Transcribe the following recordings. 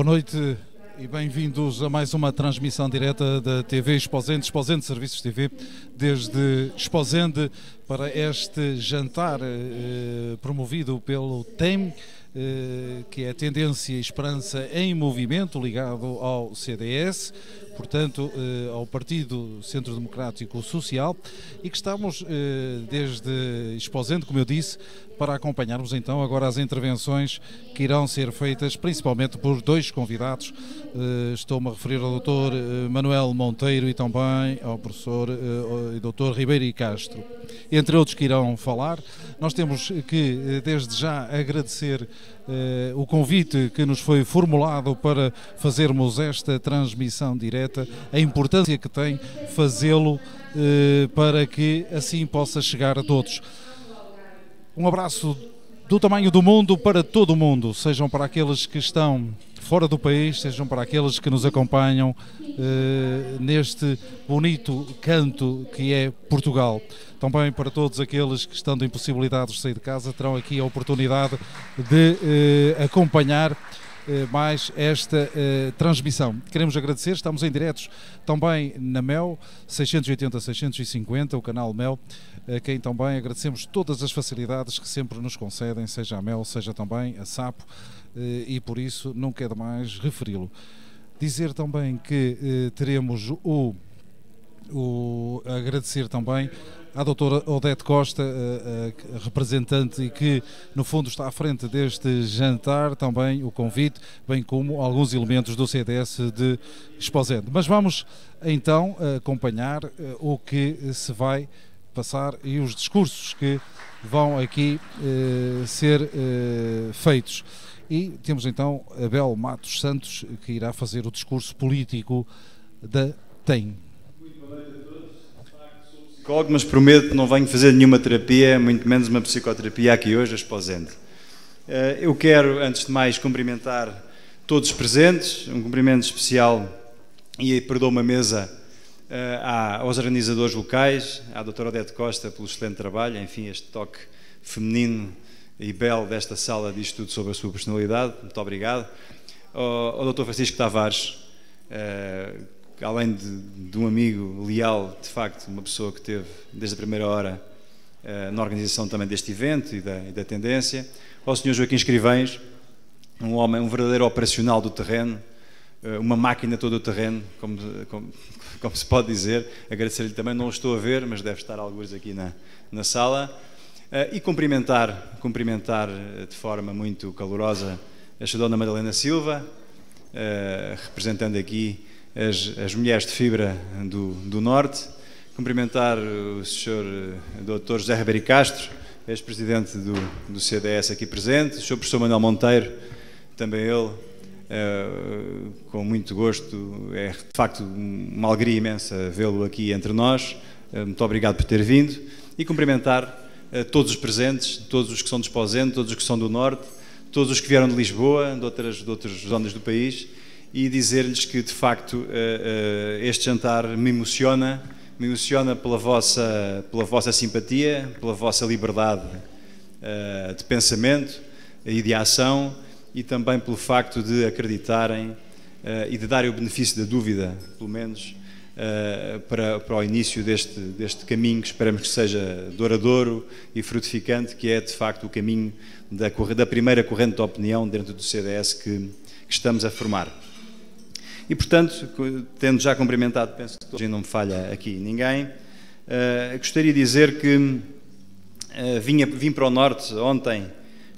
Boa noite e bem-vindos a mais uma transmissão direta da TV Esposende, Esposende Serviços TV, desde Esposende para este jantar promovido pelo TEM, que é Tendência e Esperança em Movimento, ligado ao CDS, portanto ao Partido Centro Democrático Social, e que estamos desde Esposende, como eu disse, para acompanharmos então agora as intervenções que irão ser feitas principalmente por dois convidados. Estou-me a referir ao Dr. Manuel Monteiro e também ao professor e Dr. Ribeiro e Castro, entre outros que irão falar. Nós temos que desde já agradecer o convite que nos foi formulado para fazermos esta transmissão direta, a importância que tem fazê-lo para que assim possa chegar a todos. Um abraço do tamanho do mundo para todo o mundo, sejam para aqueles que estão fora do país, sejam para aqueles que nos acompanham neste bonito canto que é Portugal. Também para todos aqueles que, estando impossibilitados de sair de casa, terão aqui a oportunidade de acompanhar mais esta transmissão. Queremos agradecer, estamos em diretos também na MEL 680-650, o canal MEL, a quem também agradecemos todas as facilidades que sempre nos concedem, seja a MEL, seja também a SAPO, e por isso não quero mais referi-lo. Dizer também que teremos agradecer também à doutora Odete Costa, a representante, e que no fundo está à frente deste jantar, também o convite, bem como alguns elementos do CDS de Esposende. Mas vamos então acompanhar o que se vai passar e os discursos que vão aqui ser feitos. E temos então Abel Matos Santos, que irá fazer o discurso político da TEM. Mas prometo que não venho fazer nenhuma terapia, muito menos uma psicoterapia aqui hoje a Esposende. Eu quero, antes de mais, cumprimentar todos os presentes, um cumprimento especial, e perdoa-me a mesa, aos organizadores locais, à doutora Odete Costa pelo excelente trabalho, enfim, este toque feminino e belo desta sala diz tudo sobre a sua personalidade, muito obrigado. Ao doutor Francisco Tavares, além de um amigo leal, de facto, uma pessoa que esteve desde a primeira hora na organização também deste evento e da tendência. Ao Sr. Joaquim Escrivães, um homem, um verdadeiro operacional do terreno, uma máquina todo o terreno, como se pode dizer. Agradecer-lhe também, não o estou a ver, mas deve estar alguns aqui na sala. E cumprimentar de forma muito calorosa a Sra. Dona Madalena Silva, representando aqui as mulheres de fibra do Norte, cumprimentar o Sr. Dr. José Ribeiro e Castro, ex-presidente do CDS aqui presente, o Sr. Professor Manuel Monteiro, também ele, com muito gosto, é de facto uma alegria imensa vê-lo aqui entre nós, muito obrigado por ter vindo, e cumprimentar todos os presentes, todos os que são de Esposende, todos os que são do Norte, todos os que vieram de Lisboa, de outras zonas do país, e dizer-lhes que, de facto, este jantar me emociona pela vossa simpatia, pela vossa liberdade de pensamento e de ação, e também pelo facto de acreditarem e de darem o benefício da dúvida, pelo menos, para o início deste caminho que esperamos que seja duradouro e frutificante, que é, de facto, o caminho da primeira corrente de opinião dentro do CDS que estamos a formar. E, portanto, tendo já cumprimentado, penso que hoje não me falha aqui ninguém, gostaria de dizer que vim para o Norte ontem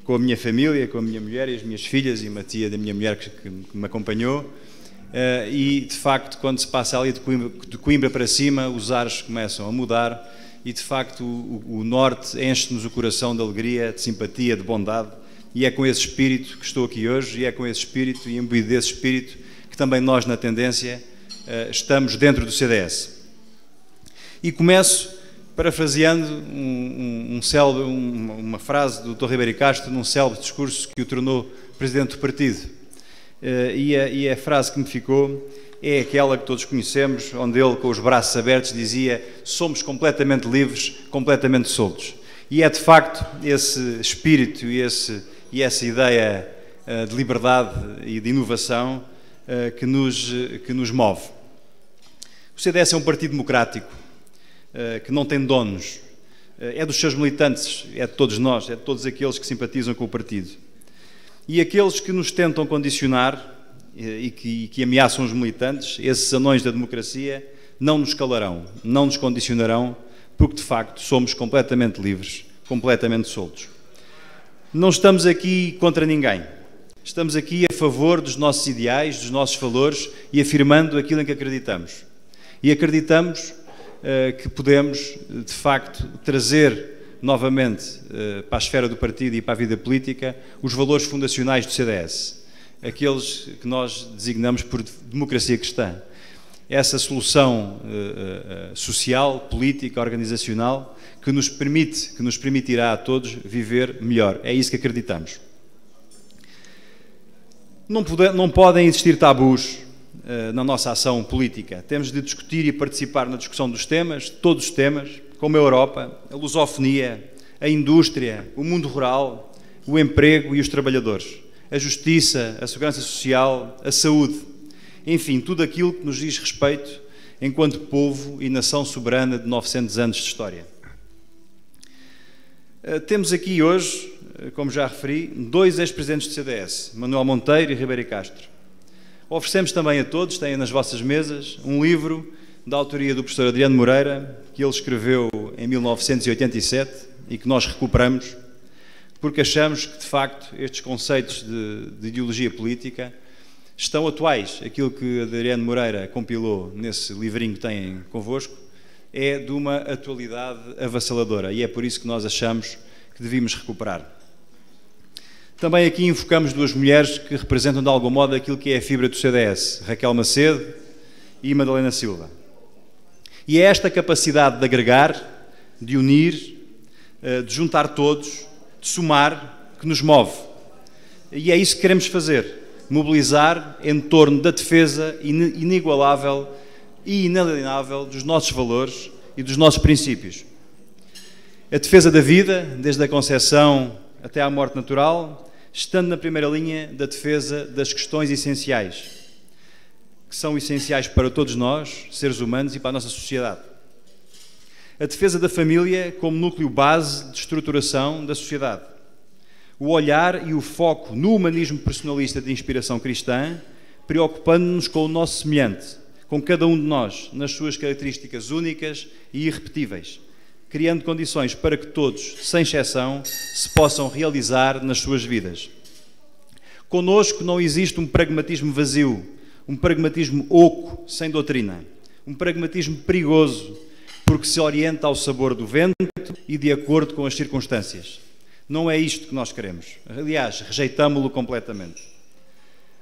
com a minha família, com a minha mulher e as minhas filhas e uma tia da minha mulher que me acompanhou, e, de facto, quando se passa ali de Coimbra para cima, os ares começam a mudar e, de facto, o Norte enche-nos o coração de alegria, de simpatia, de bondade, e é com esse espírito que estou aqui hoje, e é com esse espírito e imbuído desse espírito que também nós, na tendência, estamos dentro do CDS. E começo parafraseando uma frase do Dr. Ribeiro e Castro, num célebre discurso que o tornou presidente do partido. E a frase que me ficou é aquela que todos conhecemos, onde ele, com os braços abertos, dizia: somos completamente livres, completamente soltos. E é, de facto, esse espírito e essa ideia de liberdade e de inovação que nos move. O CDS é um partido democrático que não tem donos, é dos seus militantes, é de todos nós, é de todos aqueles que simpatizam com o partido. E aqueles que nos tentam condicionar e que ameaçam os militantes, esses anões da democracia, não nos calarão, não nos condicionarão, porque de facto somos completamente livres, completamente soltos. Não estamos aqui contra ninguém. Estamos aqui a favor dos nossos ideais, dos nossos valores e afirmando aquilo em que acreditamos. E acreditamos que podemos, de facto, trazer novamente para a esfera do partido e para a vida política os valores fundacionais do CDS, aqueles que nós designamos por democracia cristã. Essa solução social, política, organizacional que nos permitirá a todos viver melhor. É isso que acreditamos. Não podem existir tabus na nossa ação política. Temos de discutir e participar na discussão dos temas, todos os temas, como a Europa, a lusofonia, a indústria, o mundo rural, o emprego e os trabalhadores, a justiça, a segurança social, a saúde, enfim, tudo aquilo que nos diz respeito enquanto povo e nação soberana de 900 anos de história. Temos aqui hoje, como já referi, dois ex-presidentes do CDS, Manuel Monteiro e Ribeiro Castro. Oferecemos também a todos, têm nas vossas mesas, um livro da autoria do professor Adriano Moreira, que ele escreveu em 1987 e que nós recuperamos, porque achamos que, de facto, estes conceitos de ideologia política estão atuais. Aquilo que Adriano Moreira compilou nesse livrinho que têm convosco é de uma atualidade avassaladora e é por isso que nós achamos que devíamos recuperar. Também aqui invocamos duas mulheres que representam de algum modo aquilo que é a fibra do CDS, Raquel Macedo e Madalena Silva. E é esta capacidade de agregar, de unir, de juntar todos, de somar, que nos move. E é isso que queremos fazer, mobilizar em torno da defesa inigualável e inalienável dos nossos valores e dos nossos princípios. A defesa da vida, desde a concepção até à morte natural, estando na primeira linha da defesa das questões essenciais, que são essenciais para todos nós, seres humanos, e para a nossa sociedade. A defesa da família como núcleo base de estruturação da sociedade. O olhar e o foco no humanismo personalista de inspiração cristã, preocupando-nos com o nosso semelhante, com cada um de nós, nas suas características únicas e irrepetíveis, criando condições para que todos, sem exceção, se possam realizar nas suas vidas. Conosco não existe um pragmatismo vazio, um pragmatismo oco, sem doutrina, um pragmatismo perigoso, porque se orienta ao sabor do vento e de acordo com as circunstâncias. Não é isto que nós queremos. Aliás, rejeitamo-lo completamente.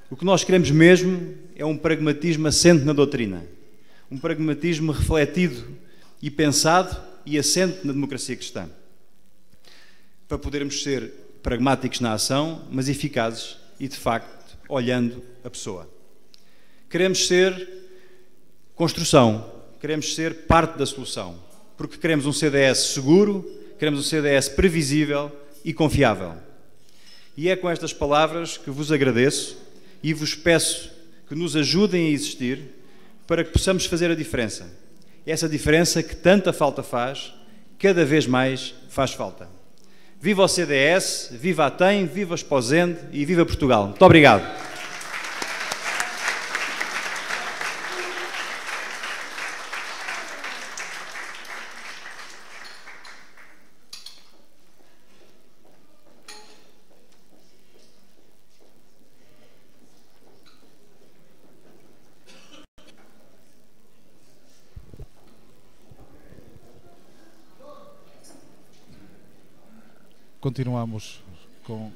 O que nós queremos mesmo é um pragmatismo assente na doutrina, um pragmatismo refletido e pensado e assente na democracia cristã, para podermos ser pragmáticos na ação, mas eficazes e, de facto, olhando a pessoa. Queremos ser construção, queremos ser parte da solução, porque queremos um CDS seguro, queremos um CDS previsível e confiável. E é com estas palavras que vos agradeço e vos peço que nos ajudem a existir para que possamos fazer a diferença. Essa diferença que tanta falta faz, cada vez mais faz falta. Viva o CDS, viva a TEM, viva a Exposende e viva Portugal. Muito obrigado. Continuamos com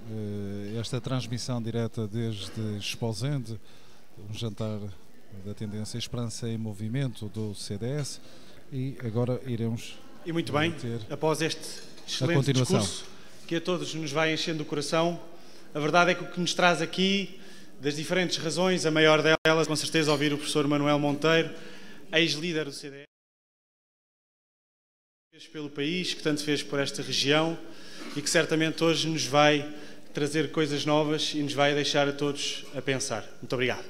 esta transmissão direta desde Exposende, um jantar da tendência Esperança em Movimento do CDS, e agora iremos... E muito bem, após este excelente discurso que a todos nos vai enchendo o coração, a verdade é que o que nos traz aqui, das diferentes razões, a maior delas, com certeza, ouvir o professor Manuel Monteiro, ex-líder do CDS, que fez pelo país, que tanto fez por esta região, e que certamente hoje nos vai trazer coisas novas e nos vai deixar a todos a pensar. Muito obrigado.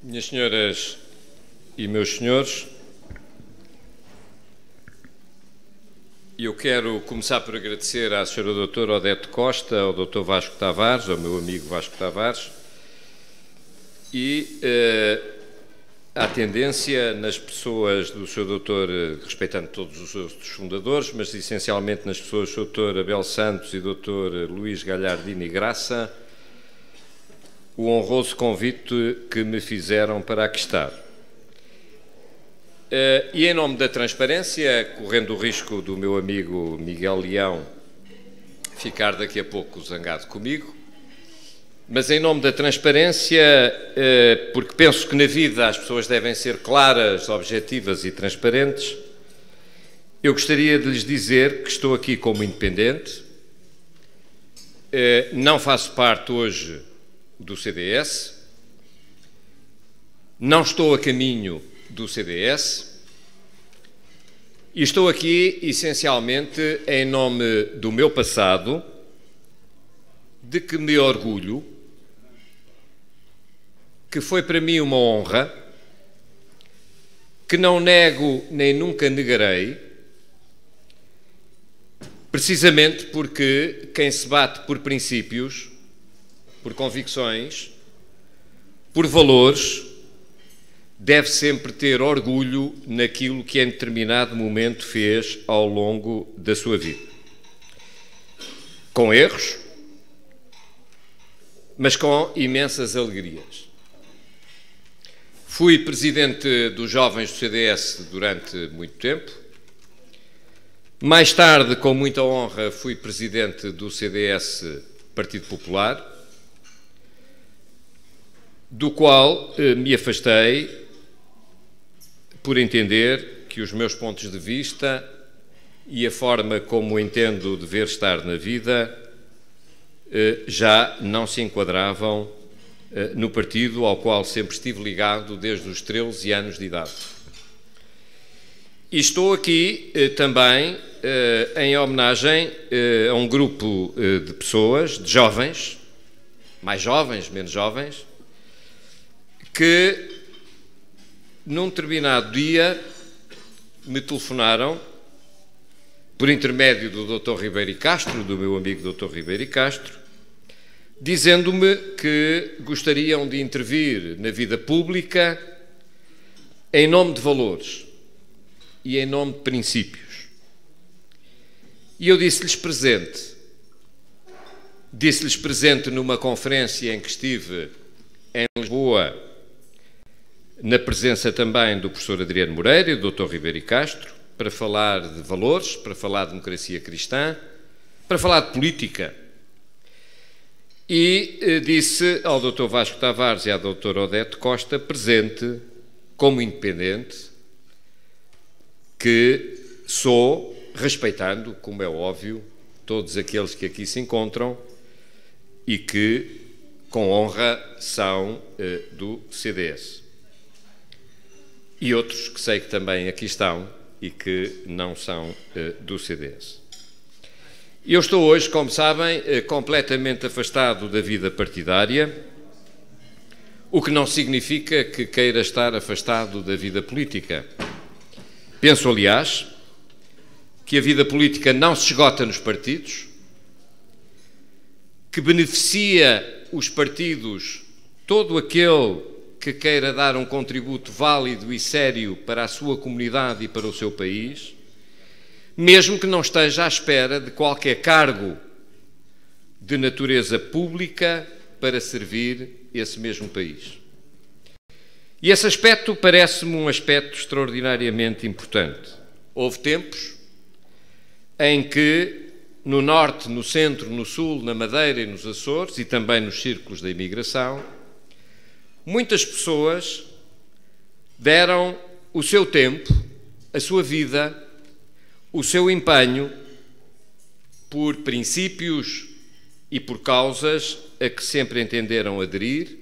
Minhas senhoras e meus senhores, eu quero começar por agradecer à senhora doutora Odete Costa, ao doutor Vasco Tavares, ao meu amigo Vasco Tavares, e à tendência nas pessoas do Sr. Doutor, respeitando todos os outros fundadores, mas essencialmente nas pessoas do Dr. Abel Santos e Dr. Luís Galhardini Graça, o honroso convite que me fizeram para aqui estar. E em nome da transparência, correndo o risco do meu amigo Miguel Leão ficar daqui a pouco zangado comigo, mas em nome da transparência, porque penso que na vida as pessoas devem ser claras, objetivas e transparentes, eu gostaria de lhes dizer que estou aqui como independente, não faço parte hoje do CDS, não estou a caminho do CDS e estou aqui essencialmente em nome do meu passado, de que me orgulho, que foi para mim uma honra, que não nego nem nunca negarei, precisamente porque quem se bate por princípios, por convicções, por valores, deve sempre ter orgulho naquilo que em determinado momento fez ao longo da sua vida. Com erros, mas com imensas alegrias. Fui presidente dos jovens do CDS durante muito tempo. Mais tarde, com muita honra, fui presidente do CDS Partido Popular, do qual me afastei por entender que os meus pontos de vista e a forma como entendo dever estar na vida já não se enquadravam no partido ao qual sempre estive ligado desde os 13 anos de idade. E estou aqui também em homenagem a um grupo de pessoas, de jovens, mais jovens, menos jovens, que num determinado dia me telefonaram por intermédio do Dr. Ribeiro Castro, do meu amigo Dr. Ribeiro Castro, dizendo-me que gostariam de intervir na vida pública em nome de valores e em nome de princípios. E eu disse-lhes presente numa conferência em que estive em Lisboa, na presença também do professor Adriano Moreira e do Dr. Ribeiro Castro, para falar de valores, para falar de democracia cristã, para falar de política. E disse ao Dr. Vasco Tavares e à Dra. Odete Costa, presente, como independente, que sou, respeitando, como é óbvio, todos aqueles que aqui se encontram e que, com honra, são do CDS. E outros que sei que também aqui estão e que não são do CDS. Eu estou hoje, como sabem, completamente afastado da vida partidária, o que não significa que queira estar afastado da vida política. Penso, aliás, que a vida política não se esgota nos partidos, que beneficia os partidos todo aquele que queira dar um contributo válido e sério para a sua comunidade e para o seu país, mesmo que não esteja à espera de qualquer cargo de natureza pública para servir esse mesmo país. E esse aspecto parece-me um aspecto extraordinariamente importante. Houve tempos em que no Norte, no Centro, no Sul, na Madeira e nos Açores, e também nos círculos da imigração, muitas pessoas deram o seu tempo a sua vida, o seu empenho por princípios e por causas a que sempre entenderam aderir,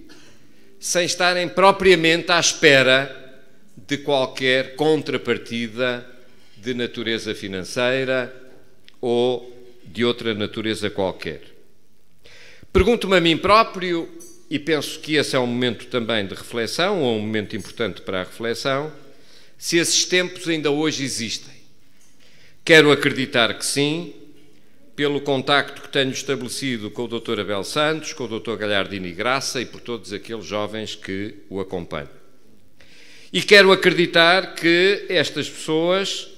sem estarem propriamente à espera de qualquer contrapartida de natureza financeira ou de outra natureza qualquer. Pergunto-me a mim próprio, e penso que esse é um momento também de reflexão, ou um momento importante para a reflexão, se esses tempos ainda hoje existem. Quero acreditar que sim, pelo contacto que tenho estabelecido com o Dr. Abel Santos, com o Dr. Galhardini Graça e por todos aqueles jovens que o acompanham. E quero acreditar que estas pessoas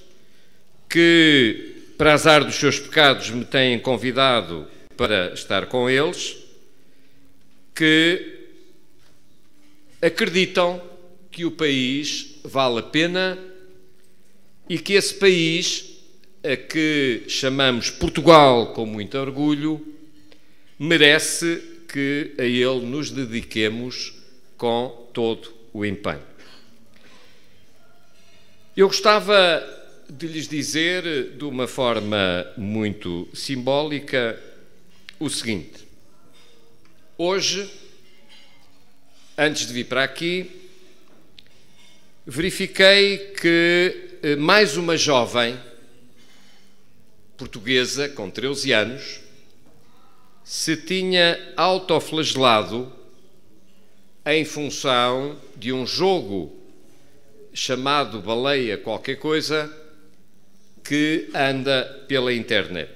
que, para azar dos seus pecados, me têm convidado para estar com eles, que acreditam que o país vale a pena e que esse país, a que chamamos Portugal com muito orgulho, merece que a ele nos dediquemos com todo o empenho. Eu gostava de lhes dizer, de uma forma muito simbólica, o seguinte. Hoje, antes de vir para aqui, verifiquei que mais uma jovem portuguesa, com 13 anos, se tinha autoflagelado em função de um jogo chamado Baleia qualquer coisa, que anda pela internet.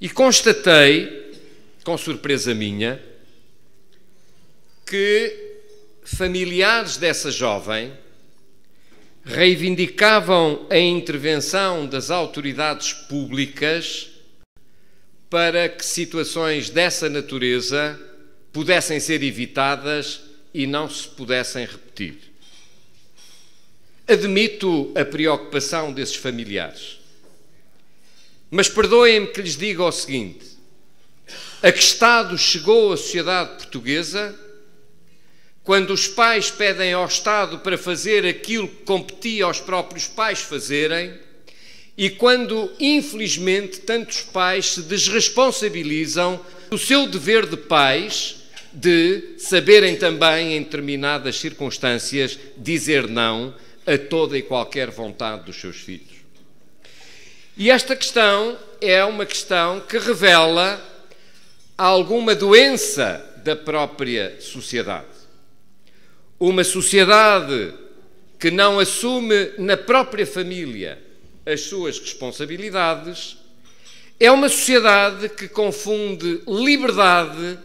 E constatei, com surpresa minha, que familiares dessa jovem reivindicavam a intervenção das autoridades públicas para que situações dessa natureza pudessem ser evitadas e não se pudessem repetir. Admito a preocupação desses familiares, mas perdoem-me que lhes diga o seguinte: a que estado chegou a sociedade portuguesa quando os pais pedem ao Estado para fazer aquilo que competia aos próprios pais fazerem e quando, infelizmente, tantos pais se desresponsabilizam do seu dever de pais de saberem também, em determinadas circunstâncias, dizer não a toda e qualquer vontade dos seus filhos. E esta questão é uma questão que revela alguma doença da própria sociedade. Uma sociedade que não assume na própria família as suas responsabilidades é uma sociedade que confunde liberdade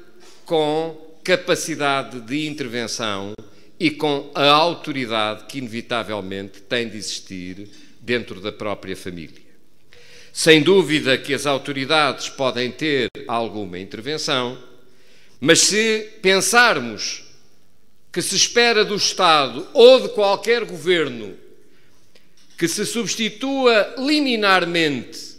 com capacidade de intervenção e com a autoridade que inevitavelmente tem de existir dentro da própria família. Sem dúvida que as autoridades podem ter alguma intervenção, mas se pensarmos que se espera do Estado ou de qualquer governo que se substitua liminarmente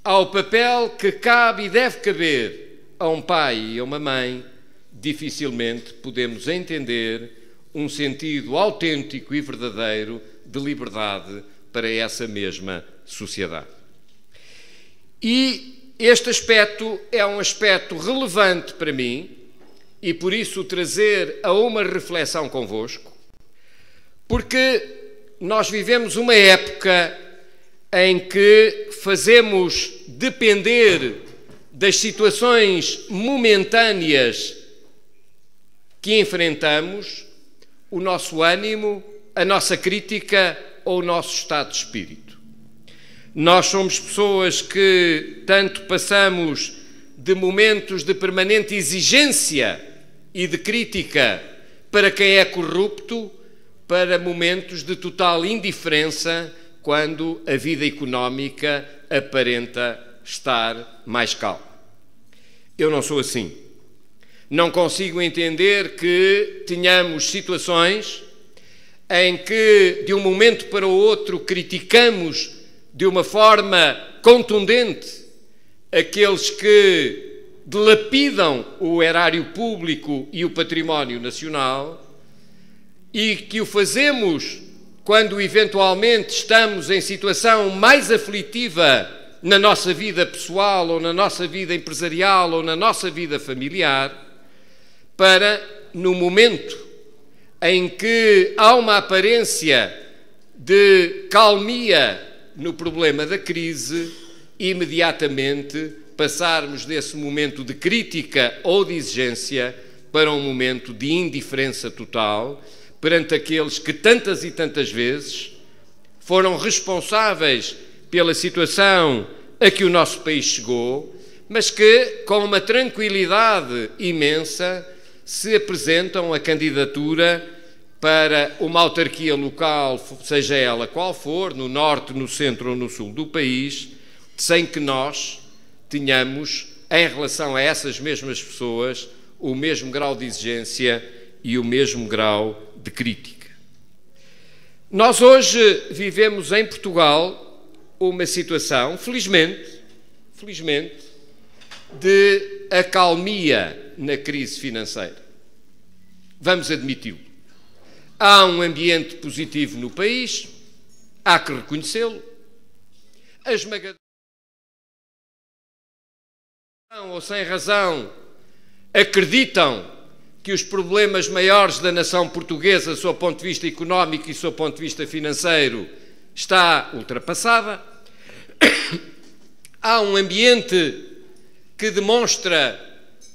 ao papel que cabe e deve caber a um pai e a uma mãe, dificilmente podemos entender um sentido autêntico e verdadeiro de liberdade para essa mesma sociedade. E este aspecto é um aspecto relevante para mim, e por isso trazer a uma reflexão convosco, porque nós vivemos uma época em que fazemos depender das situações momentâneas que enfrentamos o nosso ânimo, a nossa crítica ou o nosso estado de espírito. Nós somos pessoas que tanto passamos de momentos de permanente exigência e de crítica para quem é corrupto, para momentos de total indiferença quando a vida económica aparenta estar mais calma. Eu não sou assim. Não consigo entender que tenhamos situações em que, de um momento para o outro, criticamos de uma forma contundente aqueles que dilapidam o erário público e o património nacional e que o fazemos quando eventualmente estamos em situação mais aflitiva na nossa vida pessoal, ou na nossa vida empresarial, ou na nossa vida familiar, para, no momento em que há uma aparência de calmia no problema da crise, imediatamente passarmos desse momento de crítica ou de exigência para um momento de indiferença total perante aqueles que tantas e tantas vezes foram responsáveis pela situação a que o nosso país chegou, mas que, com uma tranquilidade imensa, se apresentam a candidatura para uma autarquia local, seja ela qual for, no norte, no centro ou no sul do país, sem que nós tenhamos, em relação a essas mesmas pessoas, o mesmo grau de exigência e o mesmo grau de crítica. Nós hoje vivemos em Portugal uma situação, felizmente, de acalmia na crise financeira. Vamos admiti-lo. Há um ambiente positivo no país, há que reconhecê-lo. A esmagadora, ou sem razão, acreditam que os problemas maiores da nação portuguesa, sob o ponto de vista económico e sob o ponto de vista financeiro, está ultrapassada. Há um ambiente que demonstra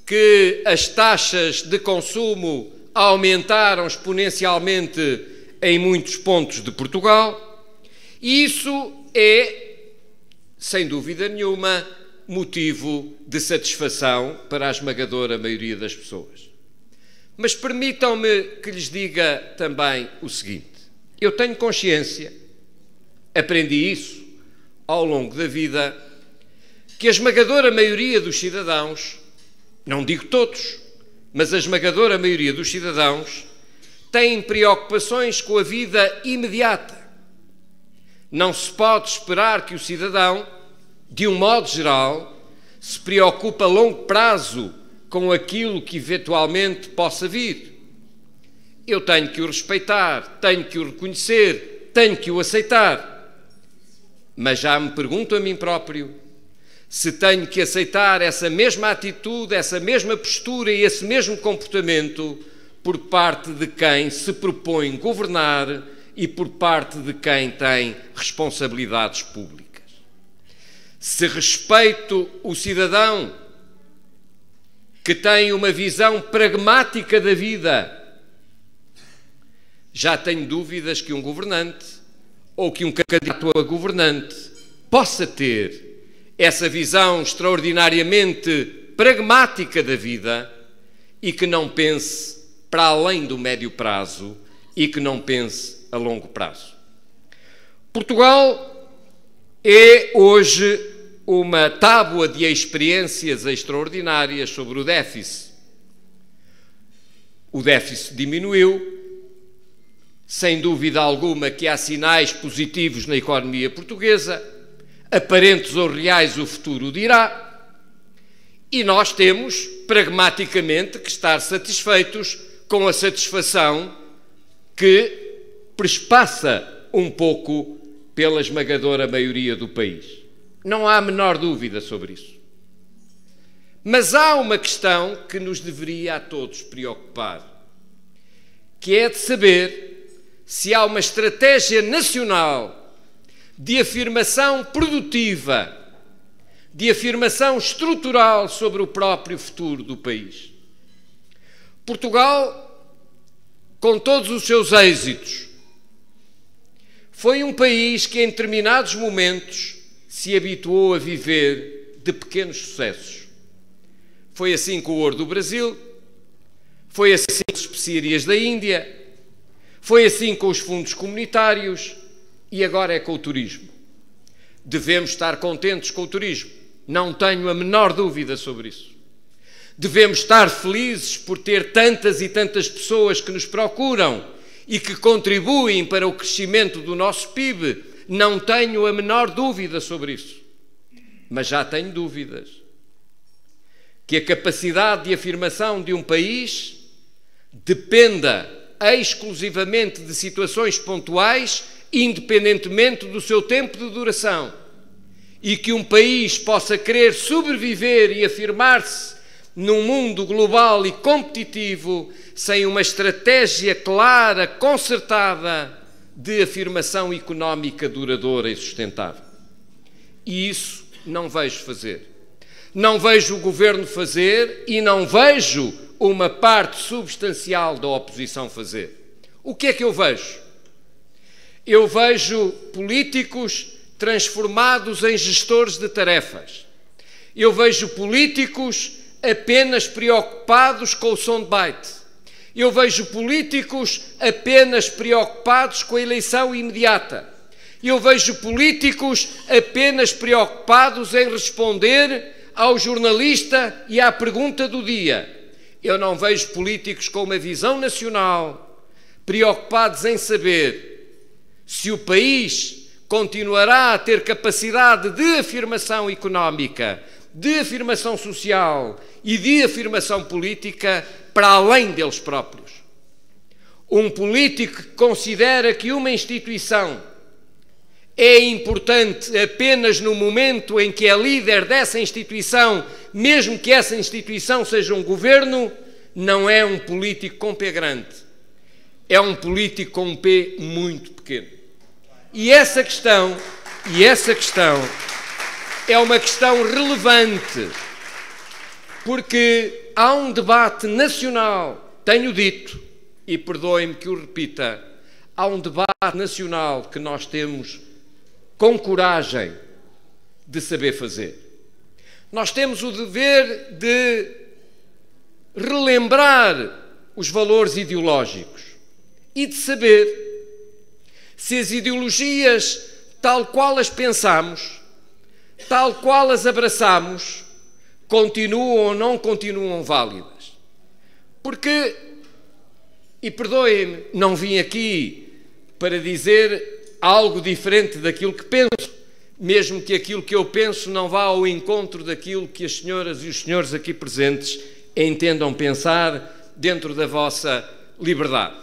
que as taxas de consumo aumentaram exponencialmente em muitos pontos de Portugal, e isso é, sem dúvida nenhuma, motivo de satisfação para a esmagadora maioria das pessoas. Mas permitam-me que lhes diga também o seguinte: eu tenho consciência, aprendi isso ao longo da vida, que a esmagadora maioria dos cidadãos, não digo todos, mas a esmagadora maioria dos cidadãos, têm preocupações com a vida imediata. Não se pode esperar que o cidadão, de um modo geral, se preocupe a longo prazo com aquilo que eventualmente possa vir. Eu tenho que o respeitar, tenho que o reconhecer, tenho que o aceitar. Mas já me pergunto a mim próprio se tenho que aceitar essa mesma atitude, essa mesma postura e esse mesmo comportamento por parte de quem se propõe governar e por parte de quem tem responsabilidades públicas. Se respeito o cidadão que tem uma visão pragmática da vida, já tenho dúvidas que um governante ou que um candidato a governante possa ter essa visão extraordinariamente pragmática da vida e que não pense para além do médio prazo e que não pense a longo prazo. Portugal é hoje uma tábua de experiências extraordinárias sobre o déficit. O déficit diminuiu, sem dúvida alguma que há sinais positivos na economia portuguesa, aparentes ou reais o futuro dirá, e nós temos, pragmaticamente, que estar satisfeitos com a satisfação que perspassa um pouco pela esmagadora maioria do país. Não há a menor dúvida sobre isso. Mas há uma questão que nos deveria a todos preocupar, que é de saber se há uma estratégia nacional de afirmação produtiva, de afirmação estrutural sobre o próprio futuro do país. Portugal, com todos os seus êxitos, foi um país que em determinados momentos se habituou a viver de pequenos sucessos. Foi assim com o ouro do Brasil, foi assim com as especiarias da Índia, foi assim com os fundos comunitários e agora é com o turismo. Devemos estar contentes com o turismo, não tenho a menor dúvida sobre isso. Devemos estar felizes por ter tantas e tantas pessoas que nos procuram e que contribuem para o crescimento do nosso PIB, não tenho a menor dúvida sobre isso. Mas já tenho dúvidas que a capacidade de afirmação de um país dependa exclusivamente de situações pontuais, independentemente do seu tempo de duração, e que um país possa querer sobreviver e afirmar-se num mundo global e competitivo sem uma estratégia clara, concertada, de afirmação económica duradoura e sustentável. E isso não vejo fazer. Não vejo o Governo fazer e não vejo uma parte substancial da oposição fazer. O que é que eu vejo? Eu vejo políticos transformados em gestores de tarefas. Eu vejo políticos apenas preocupados com o soundbite. Eu vejo políticos apenas preocupados com a eleição imediata. Eu vejo políticos apenas preocupados em responder ao jornalista e à pergunta do dia. Eu não vejo políticos com uma visão nacional, preocupados em saber se o país continuará a ter capacidade de afirmação económica, de afirmação social e de afirmação política para além deles próprios. Um político que considera que uma instituição é importante apenas no momento em que é líder dessa instituição, mesmo que essa instituição seja um governo, não é um político com pé grande. É um político com um pé muito pequeno. E essa questão é uma questão relevante, porque há um debate nacional, tenho dito, e perdoem-me que o repita, há um debate nacional que nós temos com coragem de saber fazer. Nós temos o dever de relembrar os valores ideológicos e de saber se as ideologias, tal qual as pensamos, tal qual as abraçamos, continuam ou não continuam válidas. Porque, e perdoem-me, não vim aqui para dizer algo diferente daquilo que penso, mesmo que aquilo que eu penso não vá ao encontro daquilo que as senhoras e os senhores aqui presentes entendam pensar dentro da vossa liberdade.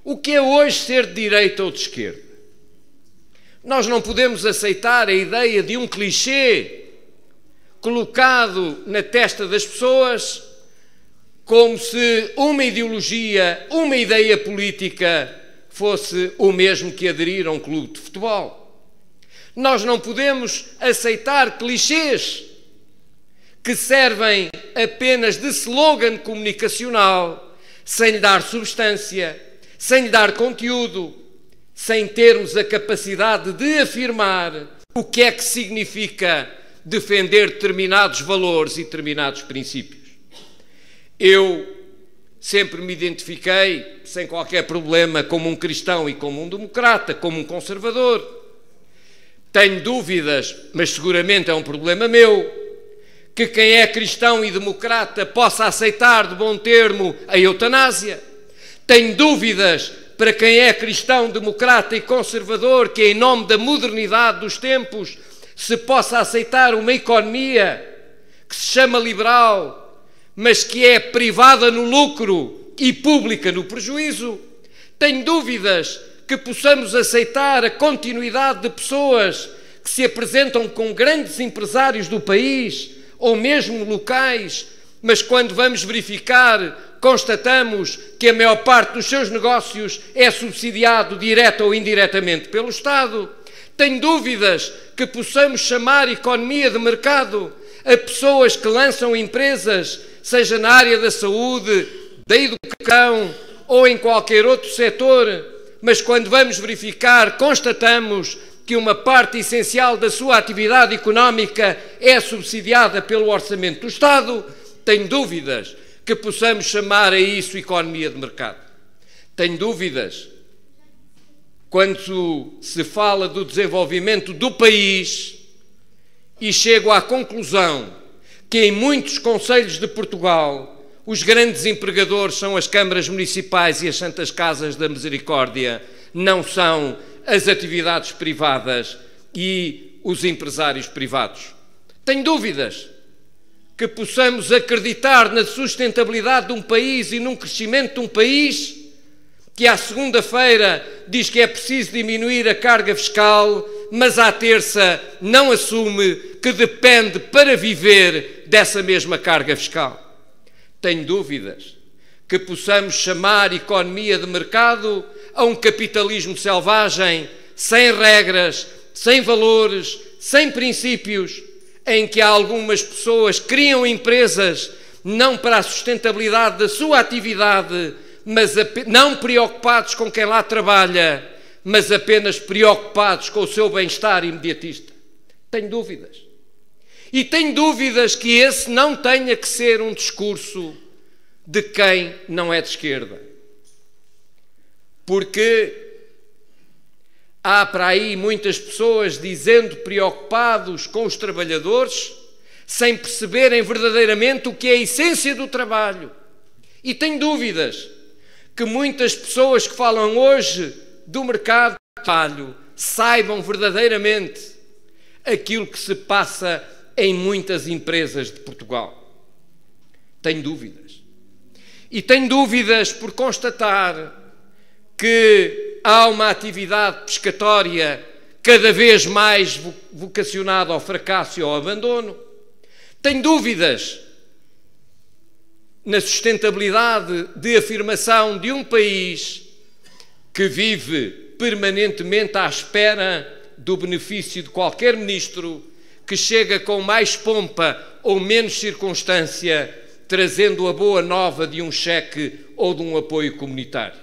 O que é hoje ser de direita ou de esquerda? Nós não podemos aceitar a ideia de um clichê colocado na testa das pessoas como se uma ideologia, uma ideia política fosse o mesmo que aderir a um clube de futebol. Nós não podemos aceitar clichês que servem apenas de slogan comunicacional, sem lhe dar substância, sem lhe dar conteúdo, sem termos a capacidade de afirmar o que é que significa defender determinados valores e determinados princípios. Eu sempre me identifiquei, sem qualquer problema, como um cristão e como um democrata, como um conservador. Tenho dúvidas, mas seguramente é um problema meu, que quem é cristão e democrata possa aceitar de bom termo a eutanásia. Tenho dúvidas para quem é cristão, democrata e conservador, que em nome da modernidade dos tempos se possa aceitar uma economia que se chama liberal, mas que é privada no lucro e pública no prejuízo. Tenho dúvidas que possamos aceitar a continuidade de pessoas que se apresentam com grandes empresários do país, ou mesmo locais, mas quando vamos verificar, constatamos que a maior parte dos seus negócios é subsidiado direta ou indiretamente pelo Estado. Tenho dúvidas que possamos chamar economia de mercado a pessoas que lançam empresas, seja na área da saúde, da educação ou em qualquer outro setor, mas quando vamos verificar, constatamos que uma parte essencial da sua atividade económica é subsidiada pelo orçamento do Estado. Tenho dúvidas que possamos chamar a isso economia de mercado. Tenho dúvidas quando se fala do desenvolvimento do país e chego à conclusão que em muitos concelhos de Portugal os grandes empregadores são as câmaras municipais e as santas casas da misericórdia, não são as atividades privadas e os empresários privados. Tenho dúvidas que possamos acreditar na sustentabilidade de um país e num crescimento de um país que à segunda-feira diz que é preciso diminuir a carga fiscal, mas à terça não assume que depende para viver dessa mesma carga fiscal. Tenho dúvidas que possamos chamar economia de mercado a um capitalismo selvagem, sem regras, sem valores, sem princípios, em que algumas pessoas criam empresas não para a sustentabilidade da sua atividade, mas não preocupados com quem lá trabalha, mas apenas preocupados com o seu bem-estar imediatista. Tenho dúvidas. E tenho dúvidas que esse não tenha que ser um discurso de quem não é de esquerda. Porque há para aí muitas pessoas dizendo preocupados com os trabalhadores, sem perceberem verdadeiramente o que é a essência do trabalho. E tenho dúvidas que muitas pessoas que falam hoje do mercado de trabalho saibam verdadeiramente aquilo que se passa em muitas empresas de Portugal. Tenho dúvidas. E tenho dúvidas por constatar que há uma atividade pescatória cada vez mais vocacionada ao fracasso e ao abandono. Tenho dúvidas na sustentabilidade de afirmação de um país que vive permanentemente à espera do benefício de qualquer ministro que chega com mais pompa ou menos circunstância, trazendo a boa nova de um cheque ou de um apoio comunitário.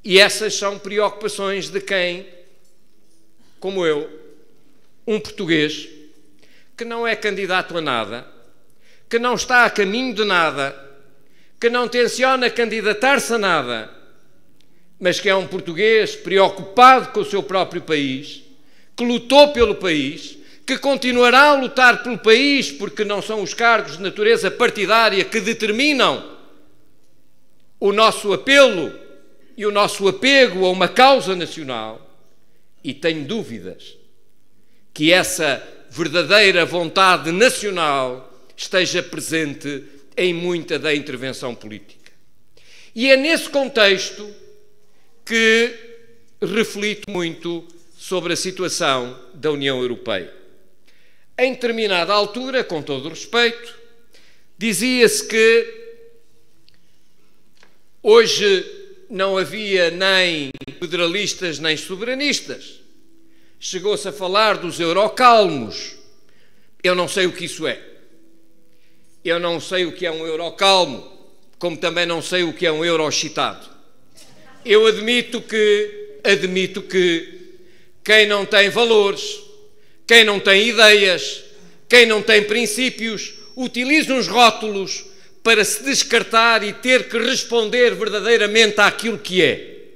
E essas são preocupações de quem, como eu, um português, que não é candidato a nada, que não está a caminho de nada, que não tenciona candidatar-se a nada, mas que é um português preocupado com o seu próprio país, que lutou pelo país, que continuará a lutar pelo país, porque não são os cargos de natureza partidária que determinam o nosso apelo e o nosso apego a uma causa nacional. E tenho dúvidas que essa verdadeira vontade nacional esteja presente em muita da intervenção política. E é nesse contexto que reflito muito sobre a situação da União Europeia. Em determinada altura, com todo o respeito, dizia-se que hoje não havia nem federalistas nem soberanistas. Chegou-se a falar dos eurocalmos. Eu não sei o que isso é. Eu não sei o que é um eurocalmo, como também não sei o que é um euroexcitado. Eu admito que quem não tem valores, quem não tem ideias, quem não tem princípios, utiliza uns rótulos para se descartar e ter que responder verdadeiramente àquilo que é.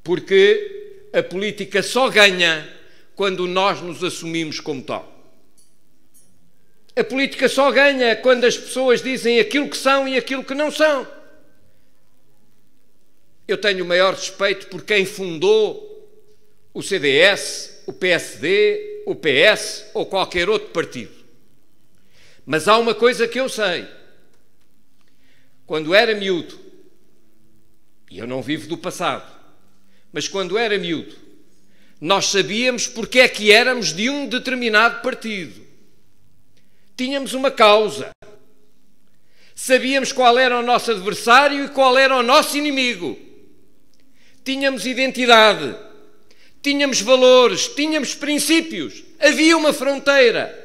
Porque a política só ganha quando nós nos assumimos como tal. A política só ganha quando as pessoas dizem aquilo que são e aquilo que não são. Eu tenho o maior respeito por quem fundou o CDS, o PSD, o PS ou qualquer outro partido. Mas há uma coisa que eu sei. Quando era miúdo, e eu não vivo do passado, mas quando era miúdo, nós sabíamos porque é que éramos de um determinado partido. Tínhamos uma causa. Sabíamos qual era o nosso adversário e qual era o nosso inimigo. Tínhamos identidade. Tínhamos valores, tínhamos princípios, havia uma fronteira.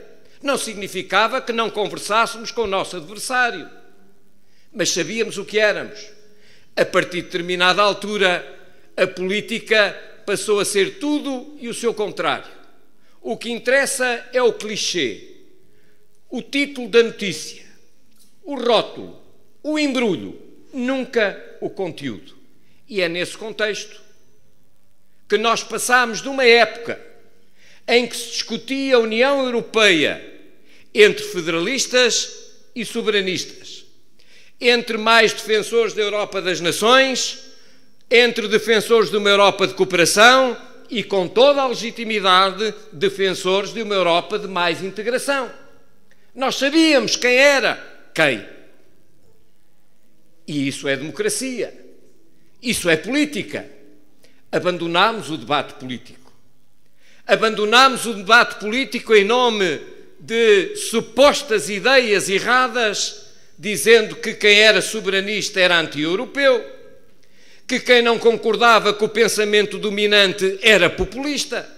Não significava que não conversássemos com o nosso adversário, mas sabíamos o que éramos. A partir de determinada altura, a política passou a ser tudo e o seu contrário. O que interessa é o clichê, o título da notícia, o rótulo, o embrulho, nunca o conteúdo. E é nesse contexto que nós passámos de uma época em que se discutia a União Europeia entre federalistas e soberanistas, entre mais defensores da Europa das Nações, entre defensores de uma Europa de cooperação e, com toda a legitimidade, defensores de uma Europa de mais integração. Nós sabíamos quem era quem. E isso é democracia. Isso é política. Abandonámos o debate político. Abandonámos o debate político em nome de supostas ideias erradas, dizendo que quem era soberanista era anti-europeu, que quem não concordava com o pensamento dominante era populista,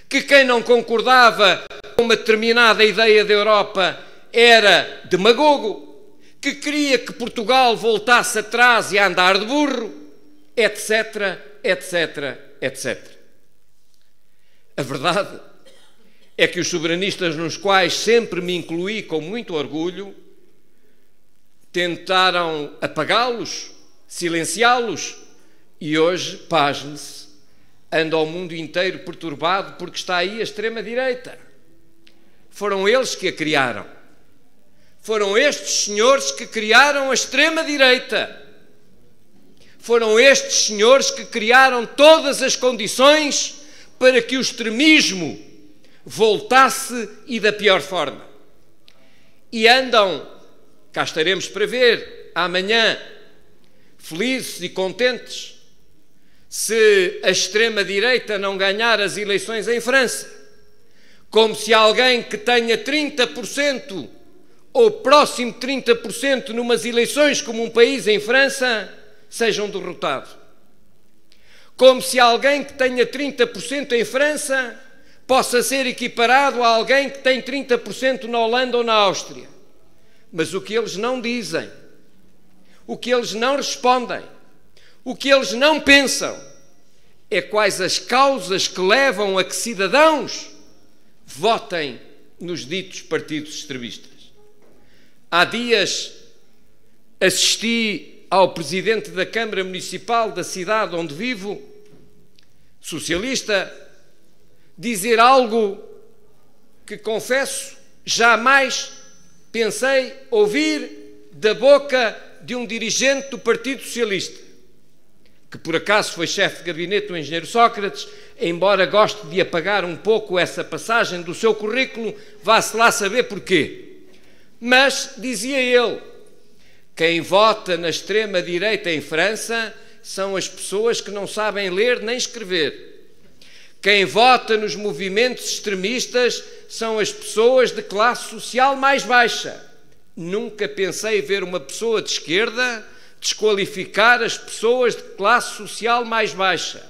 que quem não concordava com uma determinada ideia da Europa era demagogo, que queria que Portugal voltasse atrás e a andar de burro, etc, etc, etc. A verdade é que os soberanistas, nos quais sempre me incluí com muito orgulho, tentaram apagá-los, silenciá-los, e hoje, pasme-se, anda o mundo inteiro perturbado porque está aí a extrema-direita. Foram eles que a criaram. Foram estes senhores que criaram a extrema-direita. Foram estes senhores que criaram todas as condições para que o extremismo voltasse e da pior forma. E andam, cá estaremos para ver, amanhã, felizes e contentes, se a extrema-direita não ganhar as eleições em França, como se alguém que tenha 30% ou próximo de 30% numas eleições como um país em França, sejam derrotados. Como se alguém que tenha 30% em França possa ser equiparado a alguém que tem 30% na Holanda ou na Áustria. Mas o que eles não dizem, o que eles não respondem, o que eles não pensam é quais as causas que levam a que cidadãos votem nos ditos partidos extremistas. Há dias assisti ao presidente da Câmara Municipal da cidade onde vivo, socialista, dizer algo que, confesso, jamais pensei ouvir da boca de um dirigente do Partido Socialista, que por acaso foi chefe de gabinete do engenheiro Sócrates, embora goste de apagar um pouco essa passagem do seu currículo, vá-se lá saber porquê. Mas, dizia ele, quem vota na extrema-direita em França são as pessoas que não sabem ler nem escrever. Quem vota nos movimentos extremistas são as pessoas de classe social mais baixa. Nunca pensei ver uma pessoa de esquerda desqualificar as pessoas de classe social mais baixa.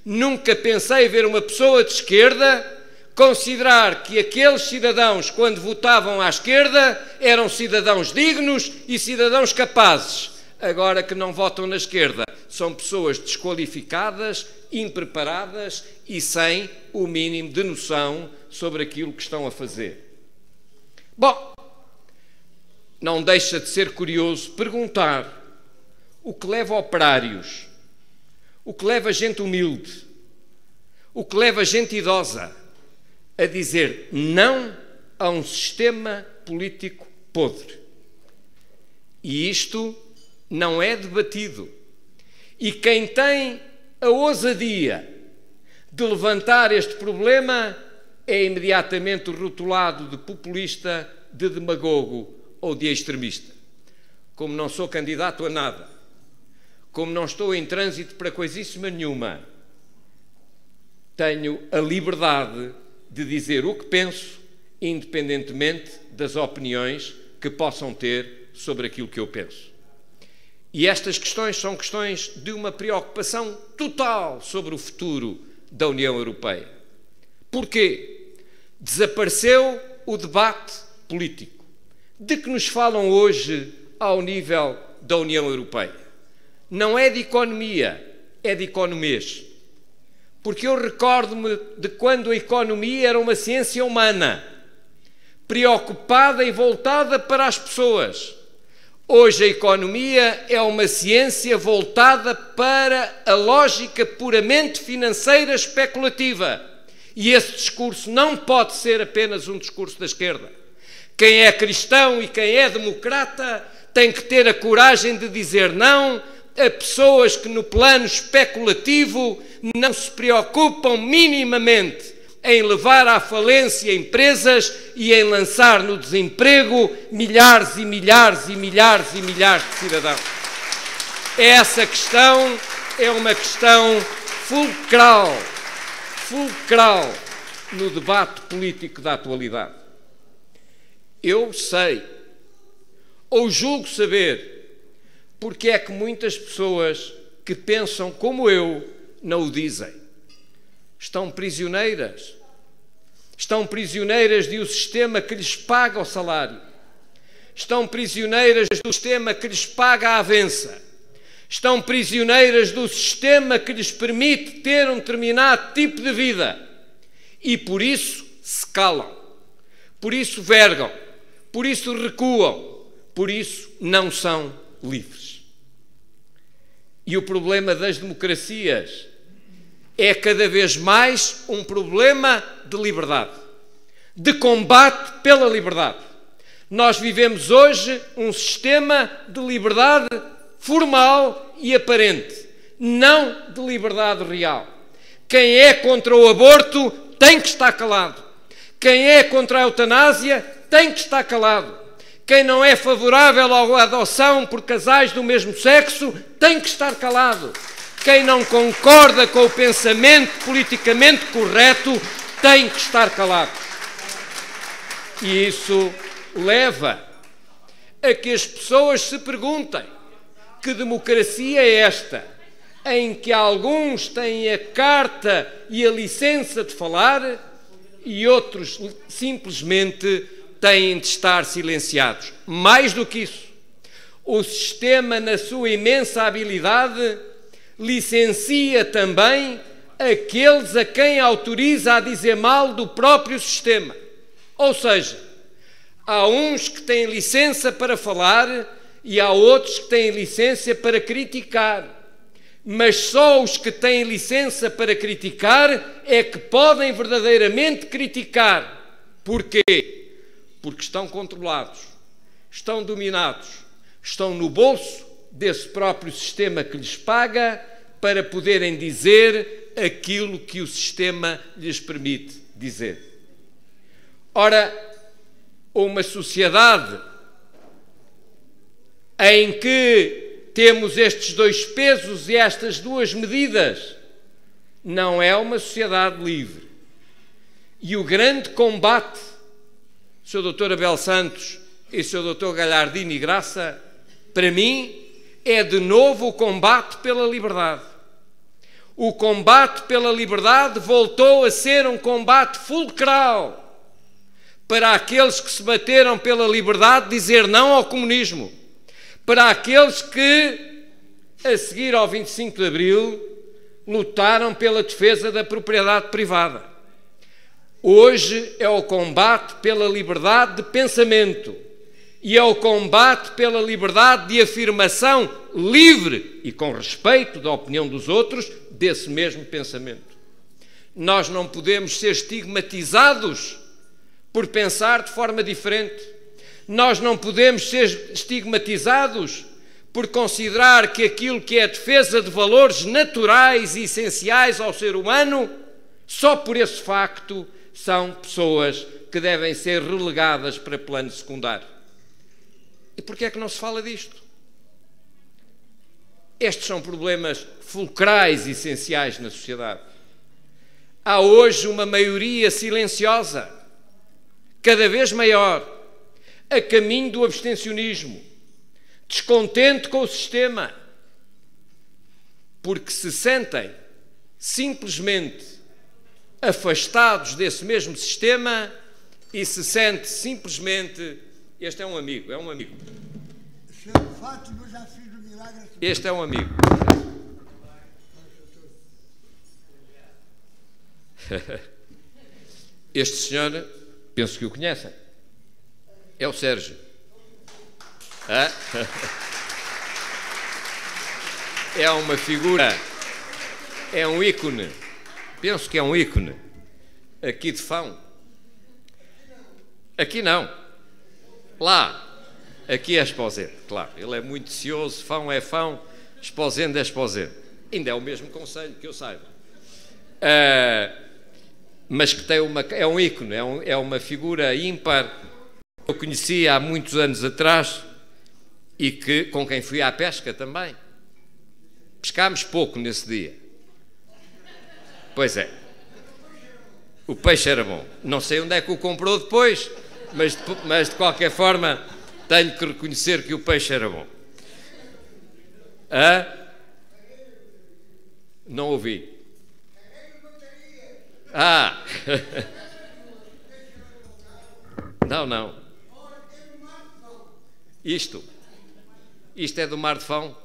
Nunca pensei ver uma pessoa de esquerda considerar que aqueles cidadãos, quando votavam à esquerda, eram cidadãos dignos e cidadãos capazes. Agora que não votam na esquerda, são pessoas desqualificadas, impreparadas e sem o mínimo de noção sobre aquilo que estão a fazer. Bom, não deixa de ser curioso perguntar o que leva operários, o que leva gente humilde, o que leva gente idosa a dizer não a um sistema político podre. E isto não é debatido. E quem tem a ousadia de levantar este problema é imediatamente rotulado de populista, de demagogo ou de extremista. Como não sou candidato a nada, como não estou em trânsito para coisíssima nenhuma, tenho a liberdade de dizer o que penso, independentemente das opiniões que possam ter sobre aquilo que eu penso. E estas questões são questões de uma preocupação total sobre o futuro da União Europeia. Porquê? Desapareceu o debate político. De que nos falam hoje ao nível da União Europeia? Não é de economia, é de economês. Porque eu recordo-me de quando a economia era uma ciência humana, preocupada e voltada para as pessoas. Hoje a economia é uma ciência voltada para a lógica puramente financeira especulativa. E esse discurso não pode ser apenas um discurso da esquerda. Quem é cristão e quem é democrata tem que ter a coragem de dizer não a pessoas que no plano especulativo não se preocupam minimamente em levar à falência empresas e em lançar no desemprego milhares e milhares e milhares e milhares de cidadãos. É essa questão é uma questão fulcral no debate político da atualidade. Eu sei, ou julgo saber, porque é que muitas pessoas que pensam como eu não o dizem. Estão prisioneiras de um sistema que lhes paga o salário. Estão prisioneiras do sistema que lhes paga a avença. Estão prisioneiras do sistema que lhes permite ter um determinado tipo de vida. E por isso se calam, por isso vergam, por isso recuam, por isso não são livres. E o problema das democracias é cada vez mais um problema de liberdade, de combate pela liberdade. Nós vivemos hoje um sistema de liberdade formal e aparente, não de liberdade real. Quem é contra o aborto tem que estar calado. Quem é contra a eutanásia tem que estar calado. Quem não é favorável à adoção por casais do mesmo sexo tem que estar calado. Quem não concorda com o pensamento politicamente correto tem que estar calado. E isso leva a que as pessoas se perguntem: que democracia é esta, em que alguns têm a carta e a licença de falar e outros simplesmente têm de estar silenciados? Mais do que isso, o sistema, na sua imensa habilidade, licencia também aqueles a quem autoriza a dizer mal do próprio sistema. Ou seja, há uns que têm licença para falar e há outros que têm licença para criticar. Mas só os que têm licença para criticar é que podem verdadeiramente criticar. Porquê? Porque estão controlados, estão dominados, estão no bolso desse próprio sistema que lhes paga para poderem dizer aquilo que o sistema lhes permite dizer. Ora, uma sociedade em que temos estes dois pesos e estas duas medidas não é uma sociedade livre. E o grande combate, Sr. Dr. Abel Santos e Sr. Dr. Galhardini Graça, para mim, é de novo o combate pela liberdade. O combate pela liberdade voltou a ser um combate fulcral para aqueles que se bateram pela liberdade de dizer não ao comunismo, para aqueles que, a seguir ao 25 de Abril, lutaram pela defesa da propriedade privada. Hoje é o combate pela liberdade de pensamento e é o combate pela liberdade de afirmação livre e com respeito da opinião dos outros desse mesmo pensamento. Nós não podemos ser estigmatizados por pensar de forma diferente. Nós não podemos ser estigmatizados por considerar que aquilo que é a defesa de valores naturais e essenciais ao ser humano, só por esse facto são pessoas que devem ser relegadas para plano secundário. E porquê é que não se fala disto? Estes são problemas fulcrais e essenciais na sociedade. Há hoje uma maioria silenciosa, cada vez maior, a caminho do abstencionismo, descontente com o sistema, porque se sentem simplesmente afastados desse mesmo sistema e se sente simplesmente... Este é um amigo, Este é um amigo. Este senhor, penso que o conhecem. É o Sérgio. É uma figura, é um ícone, penso que é um ícone, aqui de Fão. Aqui não, lá, aqui é Esposende, claro, ele é muito cioso, Fão é Fão, Esposende é Esposende. Ainda é o mesmo conselho, que eu saiba. Mas que tem é um ícone, é uma figura ímpar, que eu conheci há muitos anos atrás e com quem fui à pesca também. Pescámos pouco nesse dia. Pois é. O peixe era bom. Não sei onde é que o comprou depois, mas de qualquer forma tenho que reconhecer que o peixe era bom. Não ouvi. Não. Isto é do Mar de Fão?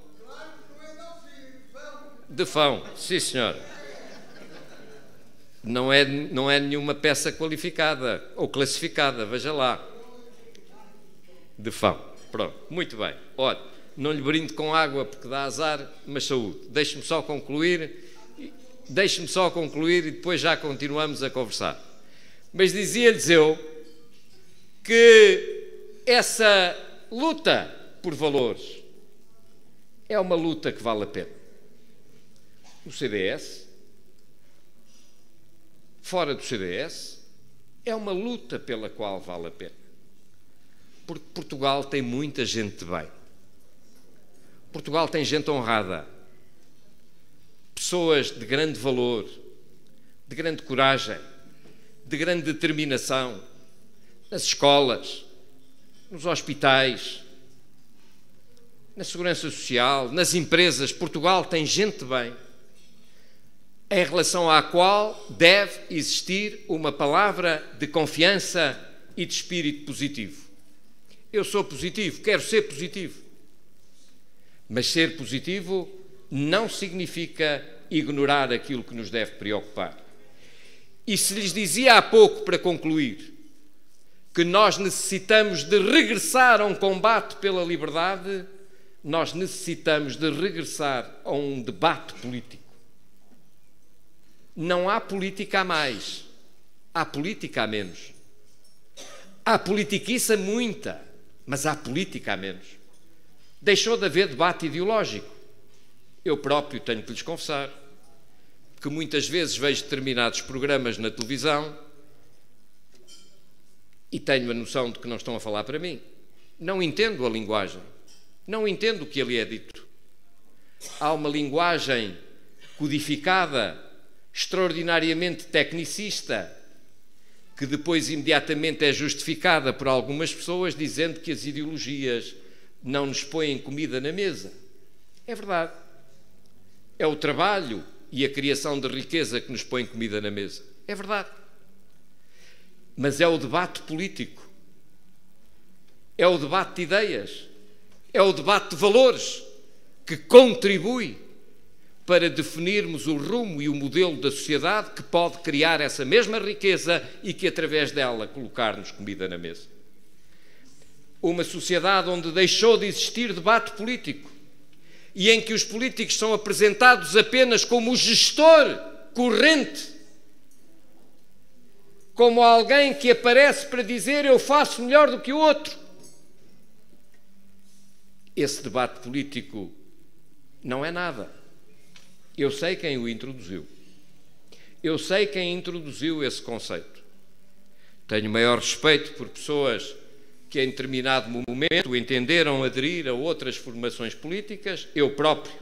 De Fão, sim senhor. Não é nenhuma peça qualificada ou classificada, veja lá. De Fão, pronto, muito bem. Olha, não lhe brinde com água porque dá azar, mas saúde. Deixe-me só concluir e depois já continuamos a conversar. Mas dizia-lhes eu que essa luta por valores é uma luta que vale a pena. O CDS, fora do CDS, é uma luta pela qual vale a pena. Porque Portugal tem muita gente de bem. Portugal tem gente honrada, pessoas de grande valor, de grande coragem, de grande determinação, nas escolas, nos hospitais, na segurança social, nas empresas. Portugal tem gente de bem, em relação à qual deve existir uma palavra de confiança e de espírito positivo. Eu sou positivo, quero ser positivo. Mas ser positivo não significa ignorar aquilo que nos deve preocupar. E se lhes dizia há pouco, para concluir, que nós necessitamos de regressar a um combate pela liberdade, nós necessitamos de regressar a um debate político. Não há política a mais, há política a menos. Há politiquice muita, mas há política a menos. Deixou de haver debate ideológico. Eu próprio tenho que lhes confessar que muitas vezes vejo determinados programas na televisão e tenho a noção de que não estão a falar para mim. Não entendo a linguagem, não entendo o que ali é dito. Há uma linguagem codificada, extraordinariamente tecnicista, que depois imediatamente é justificada por algumas pessoas dizendo que as ideologias não nos põem comida na mesa. É verdade. É o trabalho e a criação de riqueza que nos põe comida na mesa. É verdade. Mas é o debate político. É o debate de ideias. É o debate de valores que contribui para definirmos o rumo e o modelo da sociedade que pode criar essa mesma riqueza e que, através dela, colocar-nos comida na mesa. Uma sociedade onde deixou de existir debate político e em que os políticos são apresentados apenas como o gestor corrente, como alguém que aparece para dizer eu faço melhor do que o outro. Esse debate político não é nada. Eu sei quem o introduziu. Eu sei quem introduziu esse conceito. Tenho maior respeito por pessoas que em determinado momento entenderam aderir a outras formações políticas. Eu próprio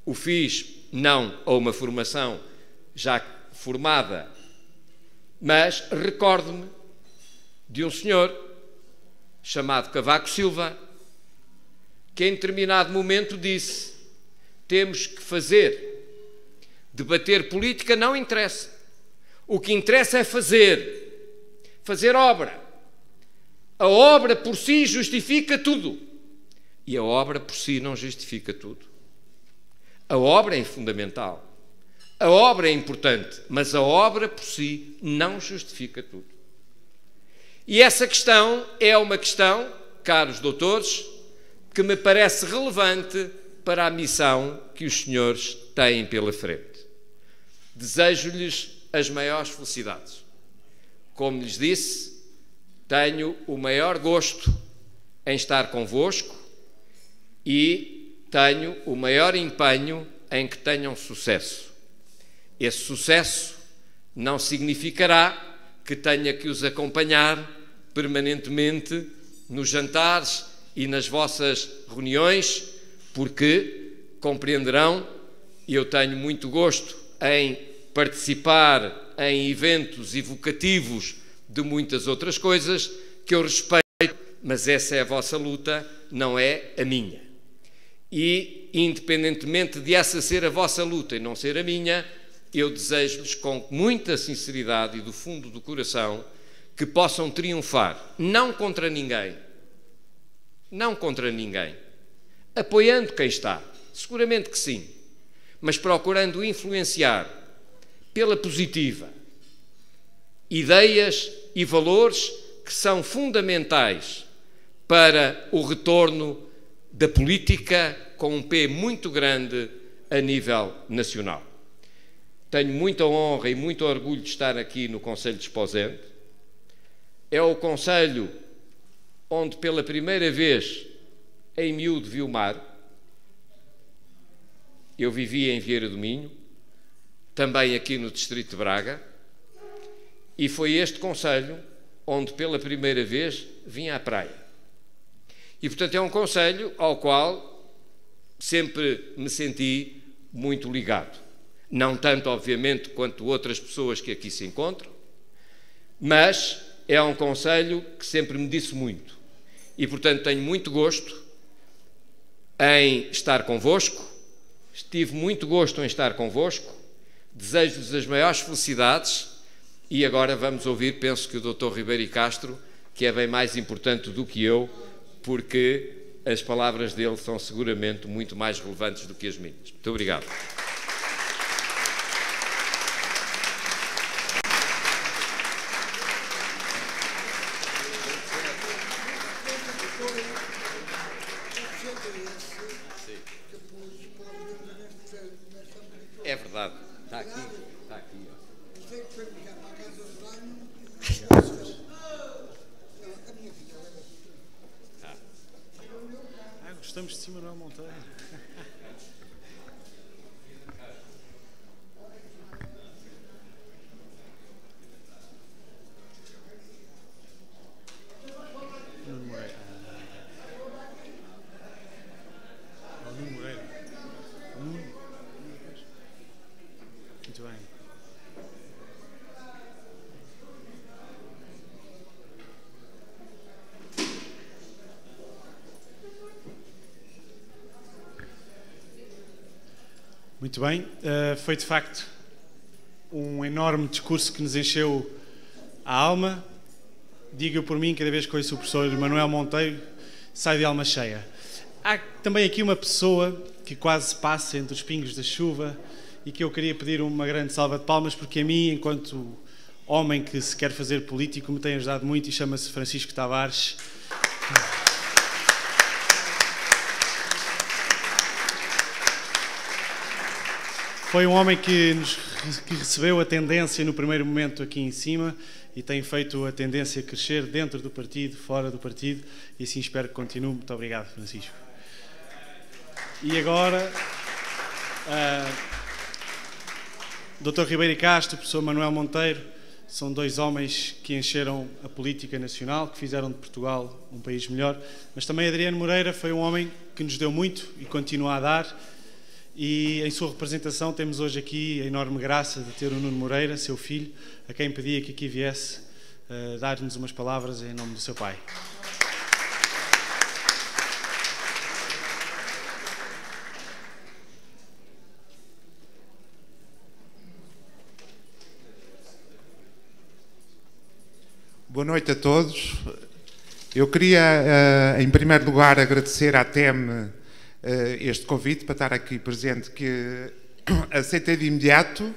o fiz, não a uma formação já formada, mas recordo-me de um senhor chamado Cavaco Silva, que em determinado momento disse: temos que debater política não interessa. O que interessa é fazer obra. A obra por si justifica tudo. E a obra por si não justifica tudo. A obra é fundamental. A obra é importante, mas a obra por si não justifica tudo. E essa questão é uma questão, caros doutores, que me parece relevante para a missão que os senhores têm pela frente. Desejo-lhes as maiores felicidades. Como lhes disse, tenho o maior gosto em estar convosco e tenho o maior empenho em que tenham sucesso. Esse sucesso não significará que tenha que os acompanhar permanentemente nos jantares e nas vossas reuniões, porque, compreenderão, eu tenho muito gosto em participar em eventos evocativos de muitas outras coisas que eu respeito, mas essa é a vossa luta, não é a minha. E, independentemente de essa ser a vossa luta e não ser a minha, eu desejo-lhes com muita sinceridade e do fundo do coração que possam triunfar, não contra ninguém, apoiando quem está, seguramente que sim, mas procurando influenciar pela positiva ideias e valores que são fundamentais para o retorno da política com um P muito grande a nível nacional. Tenho muita honra e muito orgulho de estar aqui no Conselho de Esposende. É o Conselho onde pela primeira vez em miúdo vi o mar. Eu vivia em Vieira do Minho, também aqui no Distrito de Braga, e foi este concelho onde pela primeira vez vim à praia. E, portanto, é um concelho ao qual sempre me senti muito ligado. Não tanto, obviamente, quanto outras pessoas que aqui se encontram, mas é um concelho que sempre me disse muito. E, portanto, tenho muito gosto em estar convosco, tive muito gosto em estar convosco, desejo-vos as maiores felicidades e agora vamos ouvir, penso que o Dr. Ribeiro Castro, que é bem mais importante do que eu, porque as palavras dele são seguramente muito mais relevantes do que as minhas. Muito obrigado. É verdade, está aqui, está aqui. Gostamos de cima, Manuel Monteiro. Nuno Moreira. Nuno Moreira. Muito bem. Muito bem. Foi de facto um enorme discurso que nos encheu a alma. Digo-eu por mim, cada vez que ouço o professor Manuel Monteiro, sai de alma cheia. Há também aqui uma pessoa que quase passa entre os pingos da chuva e que eu queria pedir uma grande salva de palmas, porque a mim, enquanto homem que se quer fazer político, me tem ajudado muito e chama-se Francisco Tavares. Foi um homem que recebeu a tendência no primeiro momento aqui em cima e tem feito a tendência a crescer dentro do partido, fora do partido, e assim espero que continue. Muito obrigado, Francisco. E agora, Dr. Ribeiro Castro, o professor Manuel Monteiro, são dois homens que encheram a política nacional, que fizeram de Portugal um país melhor, mas também Adriano Moreira foi um homem que nos deu muito e continua a dar. E em sua representação temos hoje aqui a enorme graça de ter o Nuno Moreira, seu filho, a quem pedia que aqui viesse dar-nos umas palavras em nome do seu pai. Boa noite a todos. Eu queria, em primeiro lugar, agradecer à TEM este convite para estar aqui presente, que aceitei de imediato,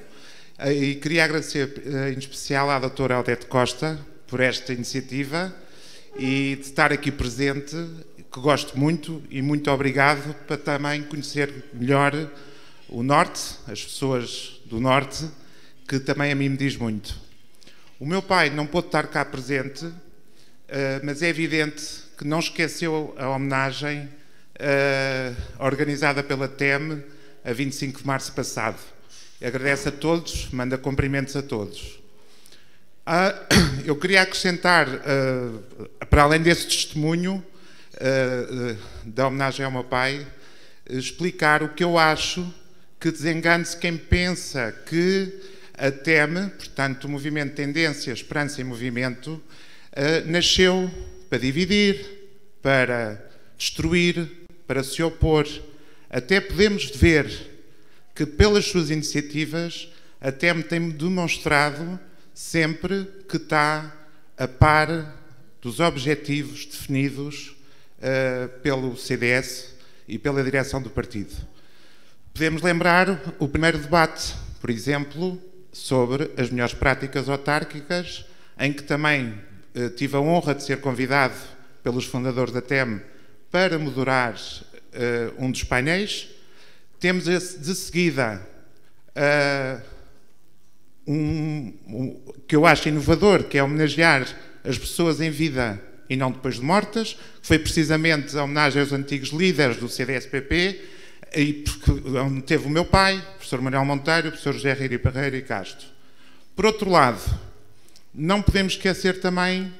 e queria agradecer em especial à doutora Odete Costa por esta iniciativa e de estar aqui presente, que gosto muito, e muito obrigado, para também conhecer melhor o Norte, as pessoas do Norte, que também a mim me diz muito. O meu pai não pôde estar cá presente, mas é evidente que não esqueceu a homenagem organizada pela TEM a 25 de março passado. Agradeço a todos, manda cumprimentos a todos. Eu queria acrescentar, para além desse testemunho da homenagem ao meu pai, explicar o que eu acho, que desengane-se quem pensa que a TEM, portanto o Movimento Tendência, Esperança e Movimento, nasceu para dividir, para destruir, para se opor. Até podemos ver que pelas suas iniciativas a TEM tem demonstrado sempre que está a par dos objetivos definidos pelo CDS e pela direção do partido. Podemos lembrar o primeiro debate, por exemplo, sobre as melhores práticas autárquicas, em que também tive a honra de ser convidado pelos fundadores da TEM para moderar um dos painéis. Temos de seguida que eu acho inovador, que é homenagear as pessoas em vida e não depois de mortas, que foi precisamente a homenagem aos antigos líderes do CDS-PP, onde teve o meu pai, o professor Manuel Monteiro, o professor José Riri Parreira e Castro. Por outro lado, não podemos esquecer também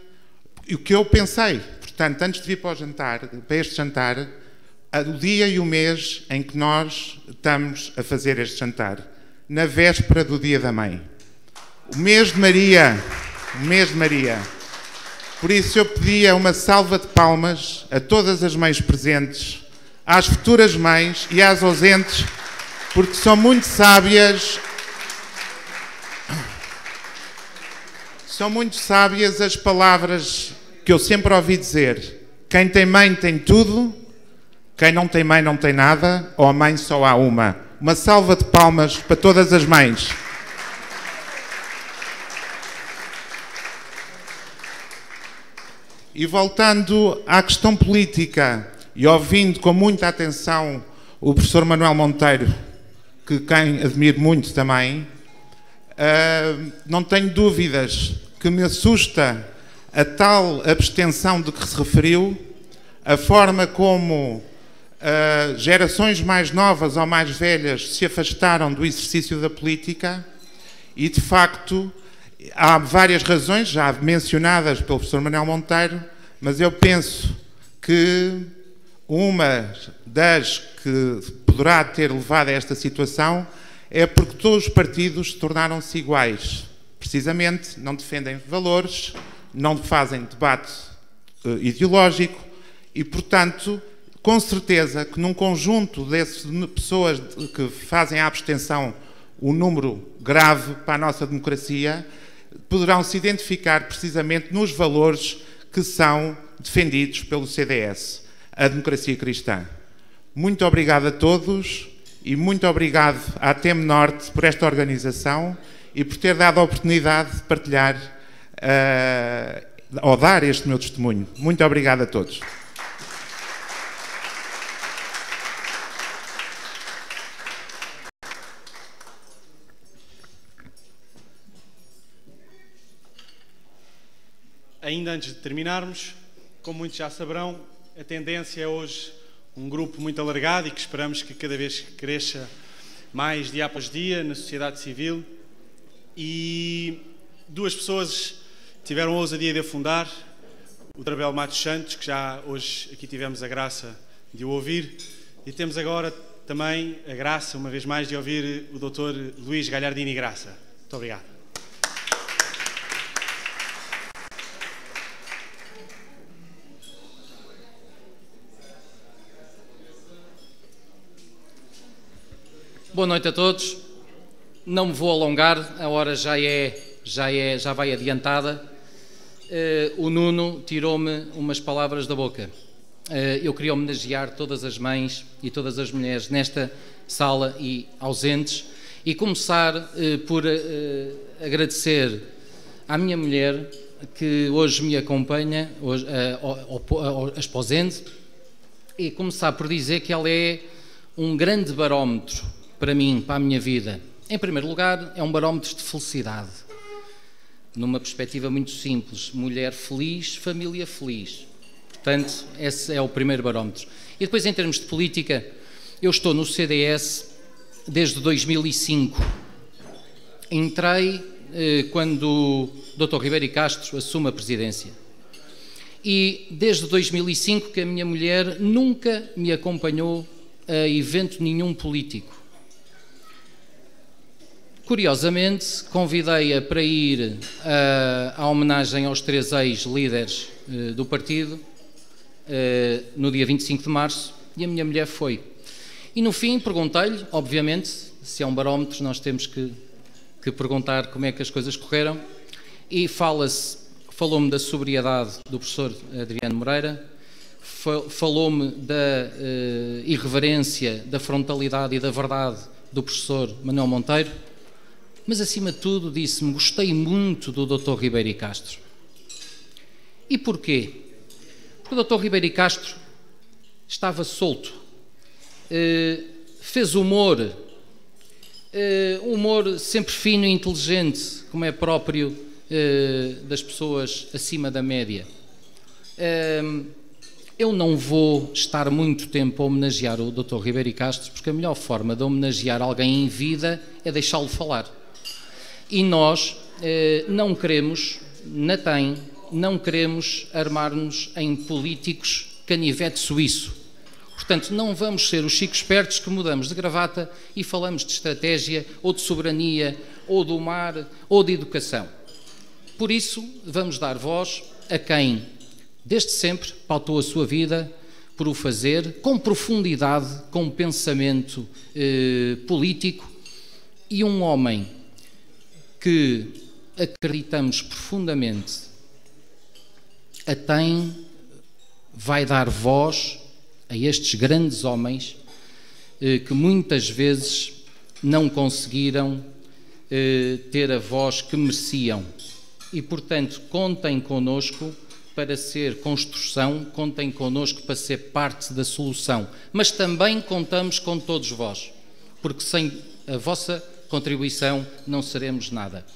o que eu pensei. Portanto, antes de vir para este jantar, o dia e o mês em que nós estamos a fazer este jantar, na véspera do Dia da Mãe. O mês de Maria. Por isso eu pedia uma salva de palmas a todas as mães presentes, às futuras mães e às ausentes, porque são muito sábias. São muito sábias as palavras que eu sempre ouvi dizer: quem tem mãe tem tudo, quem não tem mãe não tem nada, ou a mãe só há uma. Uma salva de palmas para todas as mães. E voltando à questão política, e ouvindo com muita atenção o professor Manuel Monteiro, que quem admiro muito também, não tenho dúvidas que me assusta a tal abstenção de que se referiu, a forma como gerações mais novas ou mais velhas se afastaram do exercício da política e, de facto, há várias razões, já mencionadas pelo professor Manuel Monteiro, mas eu penso que uma das que poderá ter levado a esta situação é porque todos os partidos tornaram-se iguais. Precisamente, não defendem valores, não fazem debate ideológico e, portanto, com certeza que num conjunto de pessoas que fazem a abstenção um número grave para a nossa democracia, poderão se identificar precisamente nos valores que são defendidos pelo CDS, a democracia cristã. Muito obrigado a todos e muito obrigado à TEM Norte por esta organização e por ter dado a oportunidade de partilhar ou dar este meu testemunho. Muito obrigado a todos. Ainda antes de terminarmos, como muitos já saberão, a tendência é hoje um grupo muito alargado e que esperamos que cada vez cresça mais dia após dia na sociedade civil. E duas pessoas tiveram a ousadia de a fundar, o Dr. Abel Matos Santos, que já hoje aqui tivemos a graça de o ouvir, e temos agora também a graça, uma vez mais, de ouvir o Dr. Luís Galhardini Graça. Muito obrigado. Boa noite a todos. Não me vou alongar, a hora já vai adiantada. O Nuno tirou-me umas palavras da boca. Eu queria homenagear todas as mães e todas as mulheres nesta sala e ausentes e começar por agradecer à minha mulher que hoje me acompanha, a esposende, e começar por dizer que ela é um grande barómetro para mim, para a minha vida. Em primeiro lugar, é um barómetro de felicidade, numa perspectiva muito simples: mulher feliz, família feliz. Portanto, esse é o primeiro barómetro. E depois, em termos de política, eu estou no CDS desde 2005. Entrei quando o Dr. Ribeiro Castro assume a presidência. E desde 2005 que a minha mulher nunca me acompanhou a evento nenhum político. Curiosamente, convidei-a para ir à homenagem aos 3 ex-líderes do partido no dia 25 de março e a minha mulher foi. E no fim perguntei-lhe, obviamente, se é um barómetro nós temos que perguntar como é que as coisas correram, e falou-me da sobriedade do professor Adriano Moreira, falou-me da irreverência, da frontalidade e da verdade do professor Manuel Monteiro, mas acima de tudo disse-me: gostei muito do Dr. Ribeiro e Castro. E porquê? Porque o Dr. Ribeiro e Castro estava solto, fez humor sempre fino e inteligente, como é próprio das pessoas acima da média. Eu não vou estar muito tempo a homenagear o Dr. Ribeiro e Castro, porque a melhor forma de homenagear alguém em vida é deixá-lo falar. E nós não queremos armar-nos em políticos canivete suíço. Portanto, não vamos ser os chicos espertos que mudamos de gravata e falamos de estratégia, ou de soberania, ou do mar, ou de educação. Por isso, vamos dar voz a quem, desde sempre, pautou a sua vida por o fazer, com profundidade, com pensamento político, e um homem que acreditamos profundamente vai dar voz a estes grandes homens que muitas vezes não conseguiram ter a voz que mereciam. E, portanto, contem connosco para ser construção, contem connosco para ser parte da solução, mas também contamos com todos vós, porque sem a vossa contribuição não seremos nada.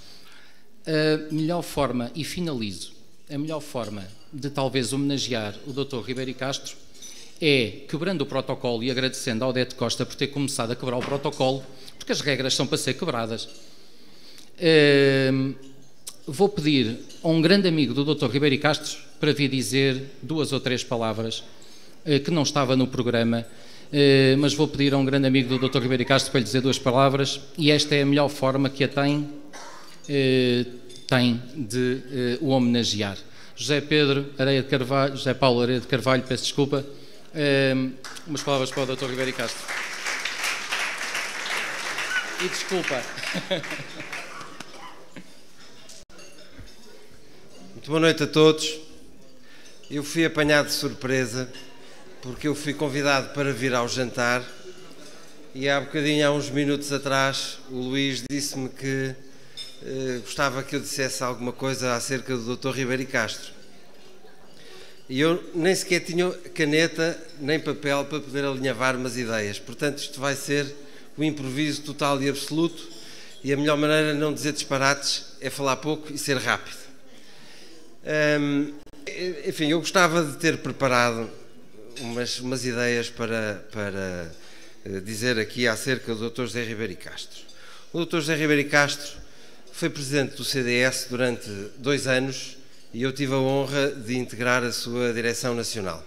A melhor forma, e finalizo, a melhor forma de talvez homenagear o Dr. Ribeiro e Castro é quebrando o protocolo e agradecendo ao Odete Costa por ter começado a quebrar o protocolo, porque as regras são para ser quebradas. Vou pedir a um grande amigo do Dr. Ribeiro e Castro para vir dizer 2 ou 3 palavras que não estava no programa, mas vou pedir a um grande amigo do Dr. Ribeiro e Castro para lhe dizer 2 palavras, e esta é a melhor forma que a tem de o homenagear. José Paulo Areia de Carvalho, peço desculpa, umas palavras para o Dr. Ribeiro e Castro. E desculpa. Muito boa noite a todos. Eu fui apanhado de surpresa porque eu fui convidado para vir ao jantar e há uns minutos atrás, o Luís disse-me que gostava que eu dissesse alguma coisa acerca do Dr. Ribeiro e Castro. E eu nem sequer tinha caneta nem papel para poder alinhavar umas ideias. Portanto, isto vai ser o improviso total e absoluto, e a melhor maneira de não dizer disparates é falar pouco e ser rápido. Enfim, eu gostava de ter preparado umas ideias para dizer aqui acerca do Dr. José Ribeiro e Castro. O Dr. José Ribeiro e Castro foi presidente do CDS durante 2 anos e eu tive a honra de integrar a sua direção nacional.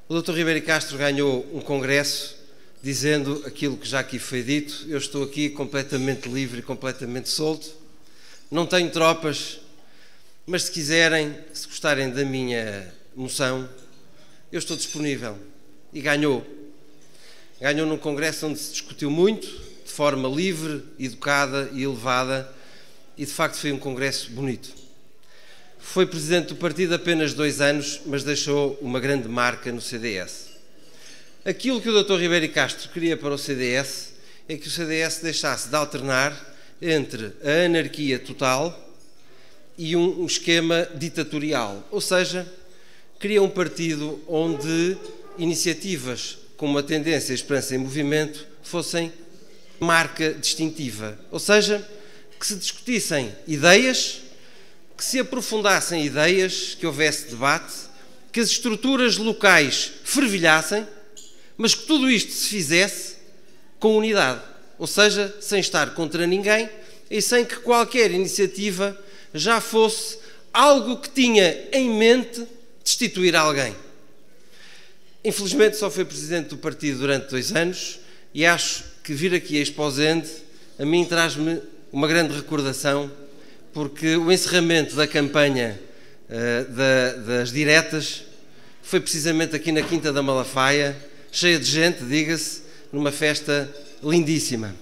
O Dr. Ribeiro e Castro ganhou um congresso dizendo aquilo que já aqui foi dito: eu estou aqui completamente livre e completamente solto, não tenho tropas, mas se quiserem, se gostarem da minha moção, eu estou disponível. E ganhou. Ganhou num congresso onde se discutiu muito, de forma livre, educada e elevada, e de facto foi um congresso bonito. Foi presidente do partido apenas 2 anos, mas deixou uma grande marca no CDS. Aquilo que o Dr. Ribeiro e Castro queria para o CDS é que o CDS deixasse de alternar entre a anarquia total e um esquema ditatorial, ou seja, queria um partido onde iniciativas com uma tendência, esperança e movimento fossem marca distintiva, ou seja, que se discutissem ideias, que se aprofundassem ideias, que houvesse debate, que as estruturas locais fervilhassem, mas que tudo isto se fizesse com unidade, ou seja, sem estar contra ninguém e sem que qualquer iniciativa já fosse algo que tinha em mente destituir alguém. Infelizmente só foi presidente do partido durante 2 anos e acho que vir aqui a Esposende a mim traz-me uma grande recordação, porque o encerramento da campanha das diretas foi precisamente aqui na Quinta da Malafaia, cheia de gente, diga-se, numa festa lindíssima.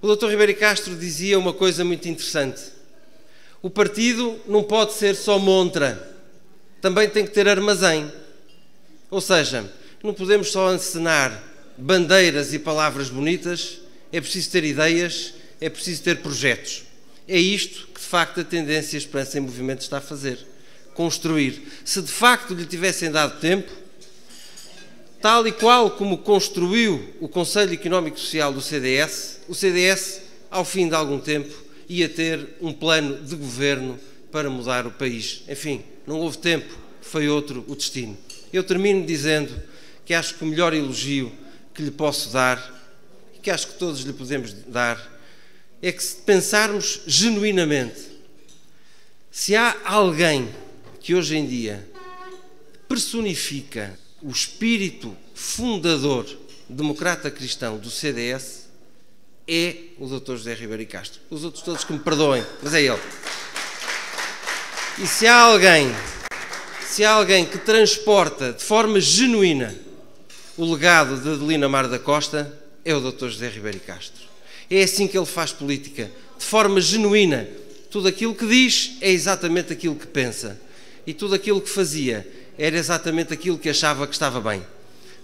O Dr. Ribeiro Castro dizia uma coisa muito interessante: o partido não pode ser só montra, também tem que ter armazém. Ou seja, não podemos só encenar bandeiras e palavras bonitas, é preciso ter ideias, é preciso ter projetos. É isto que, de facto, a tendência Esperança em Movimento está a fazer. Construir. Se, de facto, lhe tivessem dado tempo, tal e qual como construiu o Conselho Económico e Social do CDS, o CDS, ao fim de algum tempo, ia ter um plano de governo para mudar o país. Enfim, não houve tempo, foi outro o destino. Eu termino dizendo que acho que o melhor elogio que lhe posso dar, e que acho que todos lhe podemos dar, é que, se pensarmos genuinamente, se há alguém que hoje em dia personifica o espírito fundador democrata cristão do CDS, é o Dr. José Ribeiro Castro. Os outros todos que me perdoem, mas é ele. E se há alguém que transporta de forma genuína o legado de Adelina Mar da Costa, é o Dr. José Ribeiro Castro. É assim que ele faz política, de forma genuína. Tudo aquilo que diz é exatamente aquilo que pensa. E tudo aquilo que fazia era exatamente aquilo que achava que estava bem.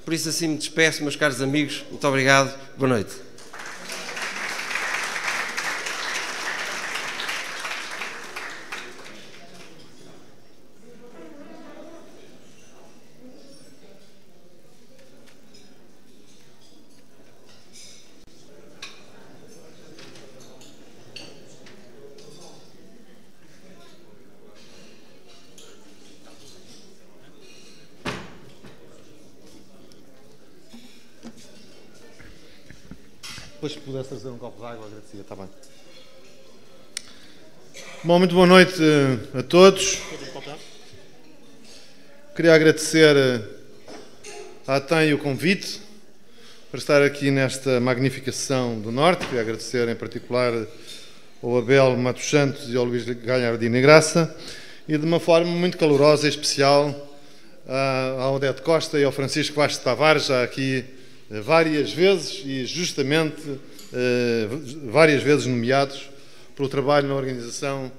Por isso, assim me despeço, meus caros amigos. Muito obrigado. Boa noite. Depois, se pudesse trazer um copo de água, agradecia, está bem. Bom, muito boa noite a todos. Queria agradecer à ATEM o convite para estar aqui nesta magnífica sessão do Norte. Queria agradecer em particular ao Abel Matos Santos e ao Luís Galhardino e Graça, e de uma forma muito calorosa e especial ao Odete Costa e ao Francisco Vaz de Tavares, já aqui várias vezes e justamente várias vezes nomeados pelo trabalho na organização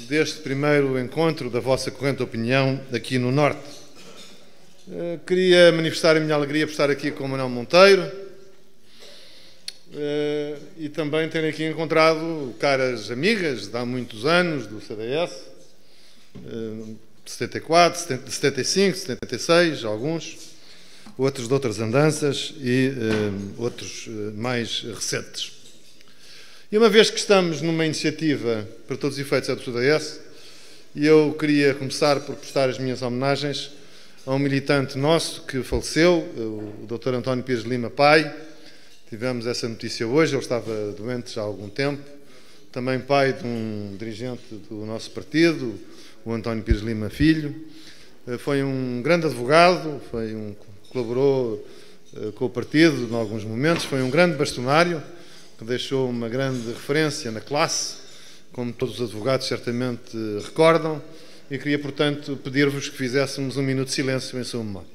deste primeiro encontro da vossa corrente opinião aqui no Norte. Queria manifestar a minha alegria por estar aqui com o Manuel Monteiro e também ter aqui encontrado caras amigas de há muitos anos do CDS, de 74, de 75, 76, alguns, outros de outras andanças e outros mais recentes. E uma vez que estamos numa iniciativa, para todos os efeitos, é do CDS, eu queria começar por prestar as minhas homenagens a um militante nosso que faleceu, o Dr. António Pires de Lima pai. Tivemos essa notícia hoje, ele estava doente já há algum tempo. Também pai de um dirigente do nosso partido, o António Pires de Lima filho. Foi um grande advogado, colaborou com o partido em alguns momentos, foi um grande bastonário, que deixou uma grande referência na classe, como todos os advogados certamente recordam, e queria, portanto, pedir-vos que fizéssemos um minuto de silêncio em sua memória.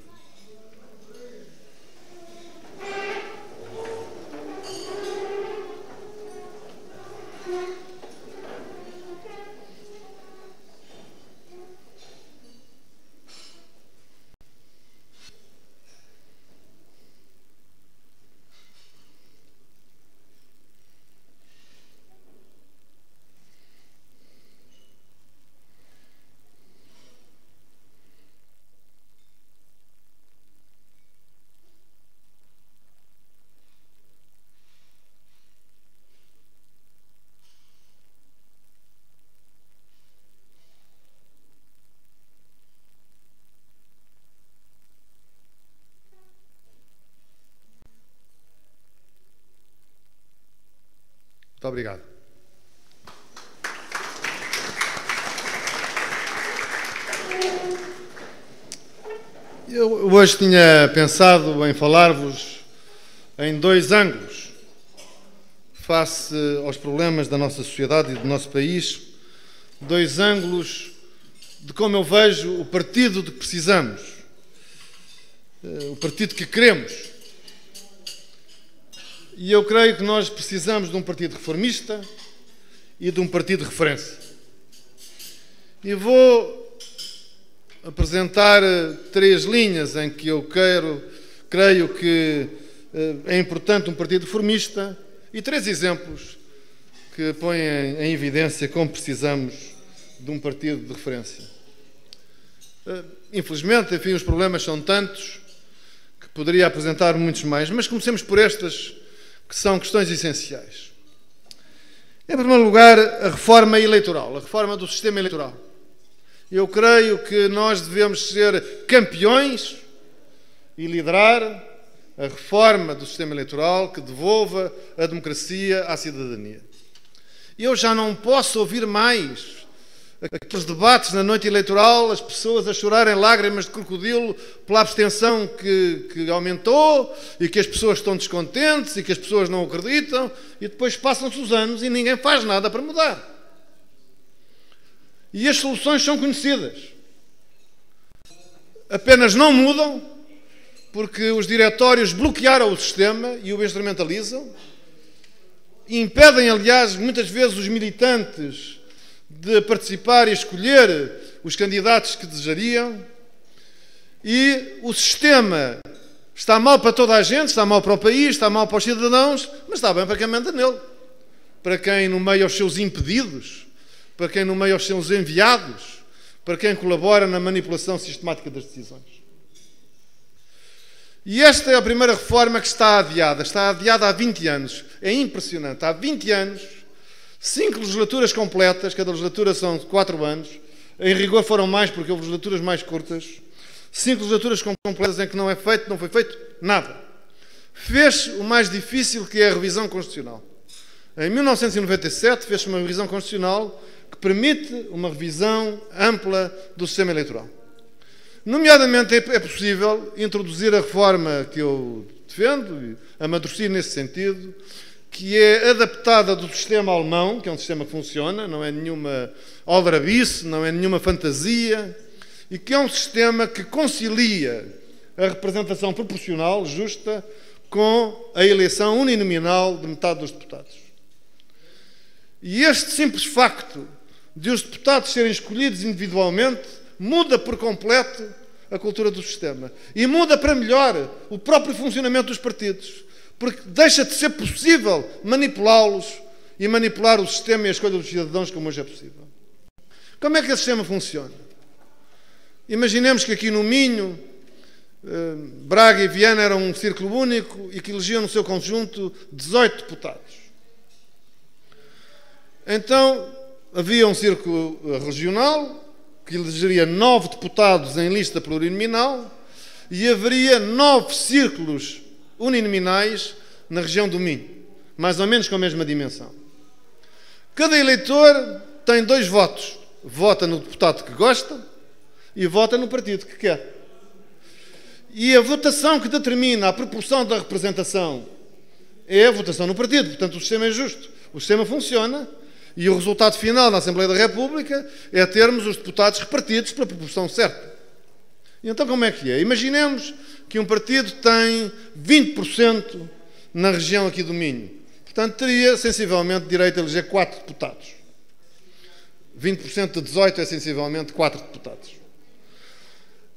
Muito obrigado. Eu hoje tinha pensado em falar-vos em dois ângulos, face aos problemas da nossa sociedade e do nosso país, dois ângulos de como eu vejo o partido de que precisamos, o partido que queremos. E eu creio que nós precisamos de um partido reformista e de um partido de referência. E vou apresentar três linhas em que eu creio que é importante um partido reformista e três exemplos que põem em evidência como precisamos de um partido de referência. Infelizmente, enfim, os problemas são tantos que poderia apresentar muitos mais, mas comecemos por estas que são questões essenciais. Em primeiro lugar, a reforma eleitoral, a reforma do sistema eleitoral. Eu creio que nós devemos ser campeões e liderar a reforma do sistema eleitoral que devolva a democracia à cidadania. Eu já não posso ouvir mais aqueles debates na noite eleitoral, as pessoas a chorarem lágrimas de crocodilo pela abstenção que aumentou e que as pessoas estão descontentes e que as pessoas não acreditam e depois passam-se os anos e ninguém faz nada para mudar. E as soluções são conhecidas. Apenas não mudam porque os diretórios bloquearam o sistema e o instrumentalizam. E impedem, aliás, muitas vezes os militantes de participar e escolher os candidatos que desejariam. E o sistema está mal para toda a gente, está mal para o país, está mal para os cidadãos, mas está bem para quem manda nele. Para quem nomeia os seus impedidos, para quem nomeia os seus enviados, para quem colabora na manipulação sistemática das decisões. E esta é a primeira reforma que está adiada há 20 anos. É impressionante, há 20 anos, 5 legislaturas completas, cada legislatura são 4 anos, em rigor foram mais porque houve legislaturas mais curtas, 5 legislaturas completas em que não foi feito nada. Fez o mais difícil, que é a revisão constitucional. Em 1997 fez-se uma revisão constitucional que permite uma revisão ampla do sistema eleitoral. Nomeadamente, é possível introduzir a reforma que eu defendo e amadureci nesse sentido, que é adaptada do sistema alemão, que é um sistema que funciona, não é nenhuma aldrabice, não é nenhuma fantasia, e que é um sistema que concilia a representação proporcional, justa, com a eleição uninominal de metade dos deputados. E este simples facto de os deputados serem escolhidos individualmente muda por completo a cultura do sistema. E muda para melhor o próprio funcionamento dos partidos. Porque deixa de ser possível manipulá-los e manipular o sistema e a escolha dos cidadãos como hoje é possível. Como é que esse sistema funciona? Imaginemos que aqui no Minho, Braga e Viana eram um círculo único e que elegiam no seu conjunto 18 deputados. Então, havia um círculo regional que elegeria 9 deputados em lista plurinominal e haveria 9 círculos uninominais na região do Minho, mais ou menos com a mesma dimensão. Cada eleitor tem 2 votos. Vota no deputado que gosta e vota no partido que quer. E a votação que determina a proporção da representação é a votação no partido. Portanto, o sistema é justo. O sistema funciona e o resultado final na Assembleia da República é termos os deputados repartidos pela proporção certa. E então como é que é? Imaginemos que um partido tem 20% na região aqui do Minho. Portanto, teria sensivelmente direito a eleger 4 deputados. 20% de 18 é sensivelmente 4 deputados.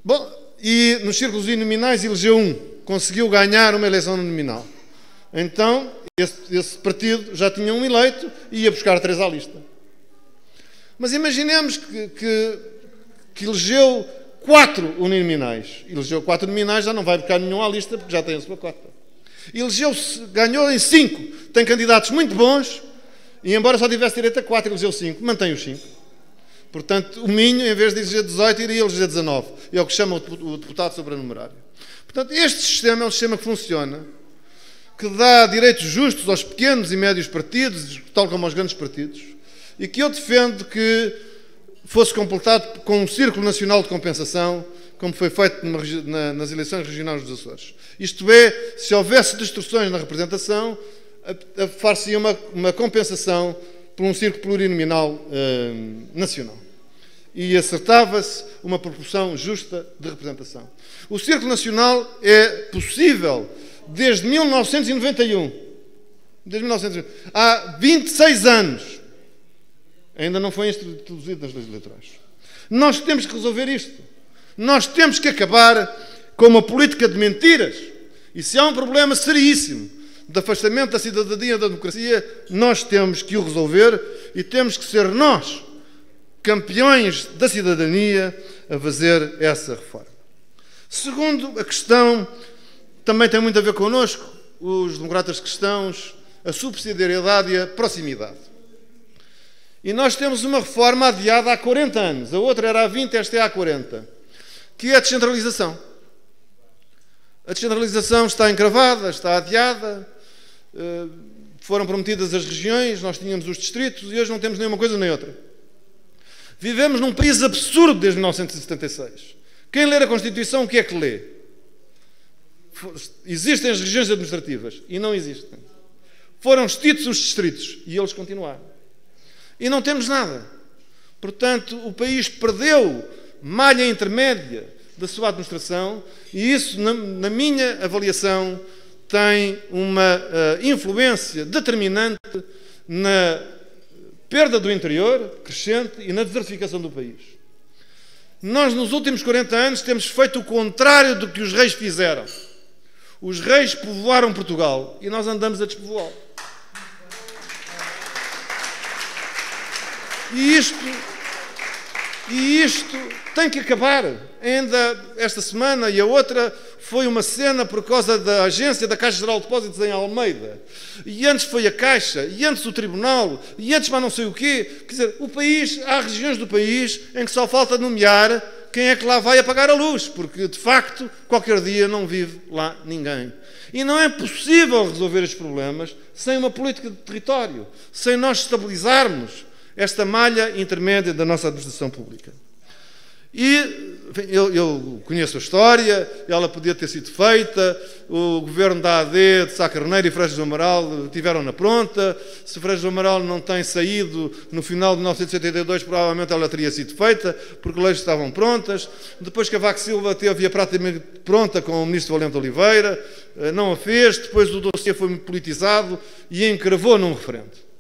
Bom, e nos círculos uninominais elegeu 1. Conseguiu ganhar uma eleição nominal. Então, esse partido já tinha um eleito e ia buscar 3 à lista. Mas imaginemos que elegeu 4 uninominais. Elegeu 4 uninominais, já não vai buscar nenhum à lista porque já tem a sua cota. Ganhou em 5. Tem candidatos muito bons e, embora só tivesse direito a 4, elegeu 5. Mantém os 5. Portanto, o Minho, em vez de eleger 18, iria eleger 19. É o que chama o deputado sobrenumerário. Portanto, este sistema é um sistema que funciona, que dá direitos justos aos pequenos e médios partidos, tal como aos grandes partidos, e que eu defendo que fosse completado com um Círculo Nacional de Compensação, como foi feito nas eleições regionais dos Açores. Isto é, se houvesse distorções na representação, far-se-ia uma compensação por um círculo plurinominal nacional. E acertava-se uma proporção justa de representação. O círculo nacional é possível desde 1991. Há 26 anos. Ainda não foi introduzido nas leis eleitorais. Nós temos que resolver isto. Nós temos que acabar com uma política de mentiras. E se há um problema seríssimo de afastamento da cidadania e da democracia, nós temos que o resolver e temos que ser nós, campeões da cidadania, a fazer essa reforma. Segundo, a questão também tem muito a ver connosco, os democratas cristãos, a subsidiariedade e a proximidade. E nós temos uma reforma adiada há 40 anos, a outra era há 20, esta é há 40, que é a descentralização. A descentralização está encravada, está adiada, foram prometidas as regiões, nós tínhamos os distritos e hoje não temos nenhuma coisa nem outra. Vivemos num país absurdo desde 1976. Quem ler a Constituição, o que é que lê? Existem as regiões administrativas e não existem. Foram extintos os distritos e eles continuaram. E não temos nada. Portanto, o país perdeu malha intermédia da sua administração e isso, na minha avaliação, tem uma influência determinante na perda do interior crescente e na desertificação do país. Nós, nos últimos 40 anos, temos feito o contrário do que os reis fizeram. Os reis povoaram Portugal e nós andamos a despovoá-lo. E isto tem que acabar. Ainda esta semana e a outra foi uma cena por causa da agência da Caixa Geral de Depósitos em Almeida. E antes foi a Caixa, e antes o Tribunal, e antes mais não sei o quê. Quer dizer, o país, há regiões do país em que só falta nomear quem é que lá vai apagar a luz, porque, de facto, qualquer dia não vive lá ninguém. E não é possível resolver estes problemas sem uma política de território, sem nós estabilizarmos esta malha intermédia da nossa administração pública. E enfim, eu conheço a história, ela podia ter sido feita, o governo da AD, de Sá Carneiro e Freixo do Amaral tiveram na pronta, se Freixo do Amaral não tem saído no final de 1982, provavelmente ela teria sido feita, porque leis estavam prontas. Depois Cavaco Silva teve-a praticamente pronta com o ministro Valente Oliveira, não a fez, depois o dossiê foi politizado e encravou num referendo.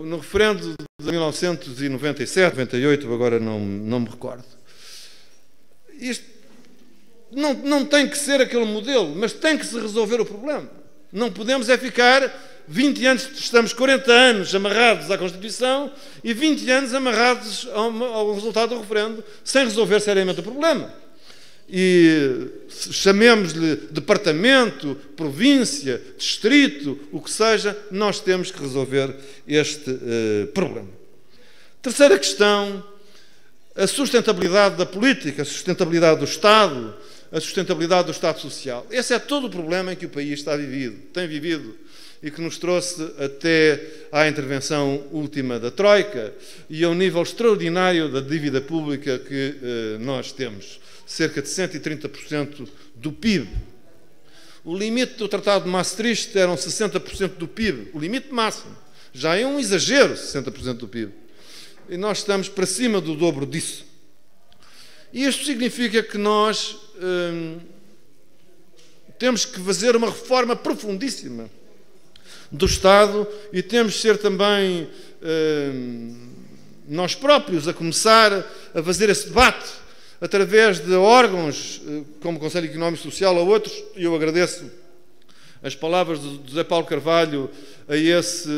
No referendo de 1997, 98, agora não me recordo. Isto não tem que ser aquele modelo, mas tem que se resolver o problema. Não podemos é ficar 20 anos, estamos 40 anos amarrados à Constituição e 20 anos amarrados ao resultado do referendo, sem resolver seriamente o problema. E chamemos-lhe departamento, província, distrito, o que seja, nós temos que resolver este problema. Terceira questão, a sustentabilidade da política, a sustentabilidade do Estado, a sustentabilidade do Estado Social. Esse é todo o problema em que o país tem vivido e que nos trouxe até à intervenção última da Troika e ao nível extraordinário da dívida pública que nós temos. Cerca de 130% do PIB. O limite do Tratado de Maastricht eram 60% do PIB, o limite máximo. Já é um exagero, 60% do PIB. E nós estamos para cima do dobro disso. E isto significa que nós temos que fazer uma reforma profundíssima do Estado e temos de ser também nós próprios a começar a fazer esse debate através de órgãos como o Conselho Económico e Social ou outros, e eu agradeço as palavras do José Paulo Carvalho a esse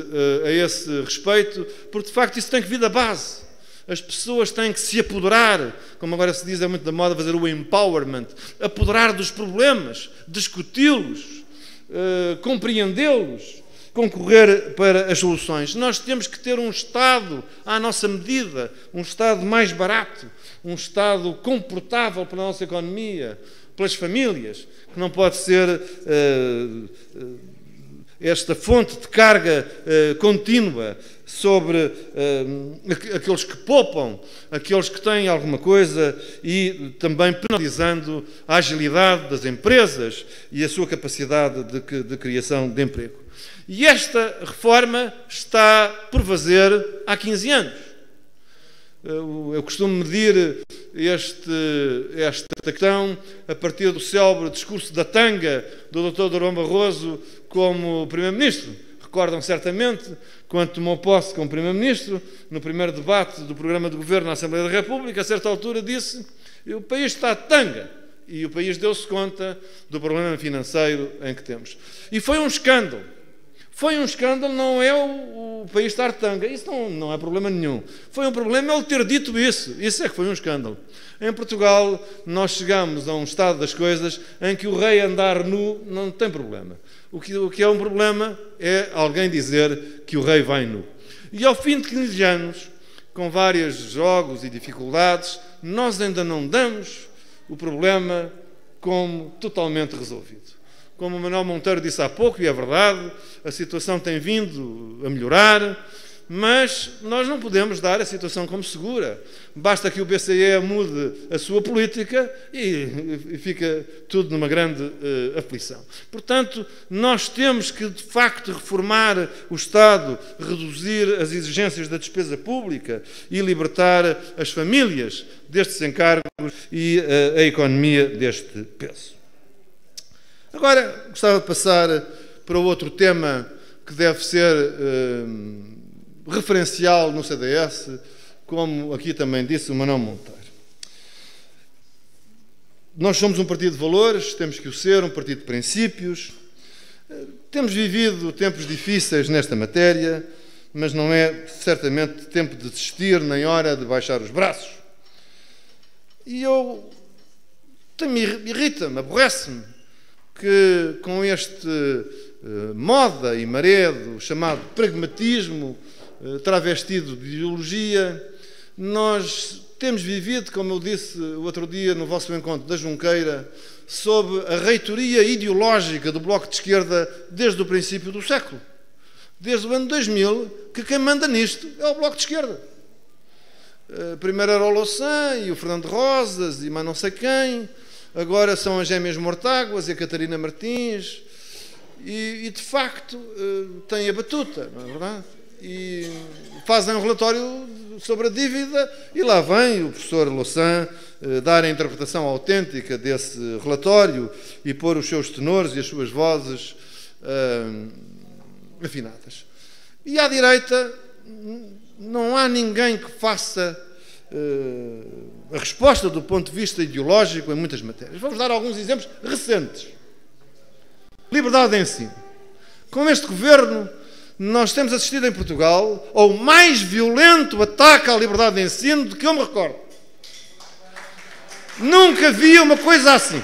respeito, porque de facto isso tem que vir da base. As pessoas têm que se apoderar, como agora se diz, é muito da moda fazer o empowerment, apoderar dos problemas, discuti-los, compreendê-los, concorrer para as soluções. Nós temos que ter um Estado à nossa medida, um Estado mais barato, um Estado confortável para a nossa economia, pelas famílias, que não pode ser esta fonte de carga contínua sobre aqueles que poupam, aqueles que têm alguma coisa e também penalizando a agilidade das empresas e a sua capacidade de criação de emprego. E esta reforma está por fazer há 15 anos. Eu costumo medir esta questão a partir do célebre discurso da tanga do Dr. Durão Barroso como Primeiro-Ministro. Recordam certamente, quando tomou posse como Primeiro-Ministro, no primeiro debate do programa de governo na Assembleia da República, a certa altura disse: o país está de tanga. E o país deu-se conta do problema financeiro em que temos. E foi um escândalo. Foi um escândalo, não é o país estar de tanga. Isso não é problema nenhum. Foi um problema ele ter dito isso. Isso é que foi um escândalo. Em Portugal, nós chegamos a um estado das coisas em que o rei andar nu não tem problema. O que é um problema é alguém dizer que o rei vai nu. E ao fim de 15 anos, com vários jogos e dificuldades, nós ainda não damos o problema como totalmente resolvido. Como o Manuel Monteiro disse há pouco, e é verdade, a situação tem vindo a melhorar, mas nós não podemos dar a situação como segura. Basta que o BCE mude a sua política e fica tudo numa grande aflição. Portanto, nós temos que, de facto, reformar o Estado, reduzir as exigências da despesa pública e libertar as famílias destes encargos e a economia deste peso. Agora, gostava de passar para outro tema que deve ser referencial no CDS, como aqui também disse o Manuel Monteiro. Nós somos um partido de valores, temos que o ser, um partido de princípios. Temos vivido tempos difíceis nesta matéria, mas não é certamente tempo de desistir, nem hora de baixar os braços. E irrita-me, aborrece-me, que com este moda e maredo chamado pragmatismo, travestido de ideologia, nós temos vivido, como eu disse o outro dia no vosso encontro da Junqueira, sob a reitoria ideológica do Bloco de Esquerda desde o princípio do século. Desde o ano 2000, que quem manda nisto é o Bloco de Esquerda. Primeiro era o Louçã e o Fernando Rosas e mais não sei quem. Agora são as Gêmeas Mortáguas e a Catarina Martins, e de facto têm a batuta, não é verdade? E fazem um relatório sobre a dívida e lá vem o professor Louçã dar a interpretação autêntica desse relatório e pôr os seus tenores e as suas vozes afinadas. E à direita não há ninguém que faça a resposta do ponto de vista ideológico em muitas matérias. Vamos dar alguns exemplos recentes. Liberdade de ensino. Com este governo, nós temos assistido em Portugal ao mais violento ataque à liberdade de ensino de que eu me recordo. Nunca vi uma coisa assim.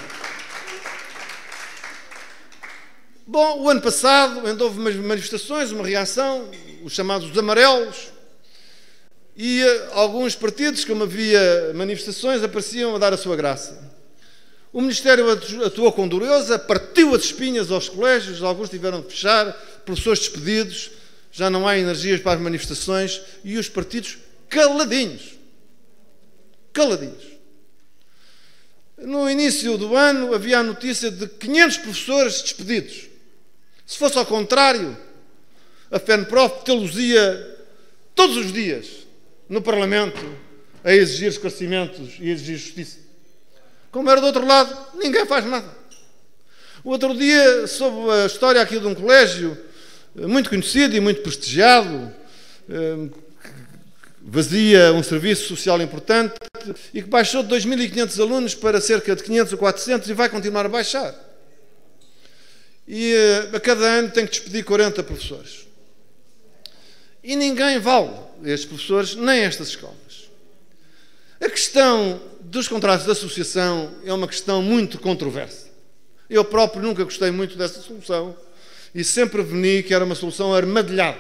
Bom, o ano passado ainda houve umas manifestações, uma reação, os chamados amarelos, e alguns partidos, como havia manifestações, apareciam a dar a sua graça. O Ministério atuou com dureza, partiu as espinhas aos colégios, alguns tiveram de fechar, professores despedidos, já não há energias para as manifestações, e os partidos caladinhos. Caladinhos. No início do ano havia a notícia de 500 professores despedidos. Se fosse ao contrário, a FENPROF tê-los-ia todos os dias no Parlamento a exigir esclarecimentos e a exigir justiça. Como era do outro lado, ninguém faz nada. O outro dia, soube a história aqui de um colégio muito conhecido e muito prestigiado, vazia um serviço social importante e que baixou de 2.500 alunos para cerca de 500 ou 400 e vai continuar a baixar. E a cada ano tem que despedir 40 professores. E ninguém vale estes professores, nem estas escolas. A questão dos contratos de associação é uma questão muito controversa. Eu próprio nunca gostei muito dessa solução e sempre preveni que era uma solução armadilhada,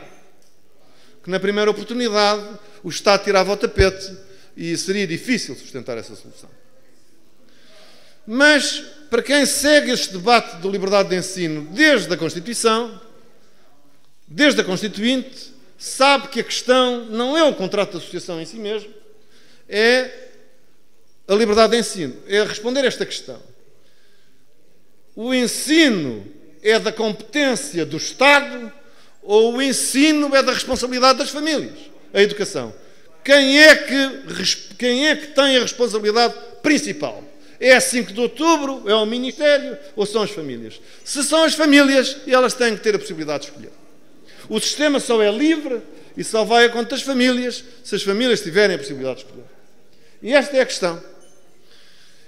que na primeira oportunidade o Estado tirava o tapete e seria difícil sustentar essa solução. Mas, para quem segue este debate de liberdade de ensino desde a Constituição, desde a Constituinte, sabe que a questão não é o contrato de associação em si mesmo, é a liberdade de ensino. É responder a esta questão. O ensino é da competência do Estado ou o ensino é da responsabilidade das famílias? A educação. Quem é que tem a responsabilidade principal? É a 5 de outubro, é o Ministério ou são as famílias? Se são as famílias, elas têm que ter a possibilidade de escolher. O sistema só é livre e só vai a conta das famílias se as famílias tiverem a possibilidade de escolher. E esta é a questão.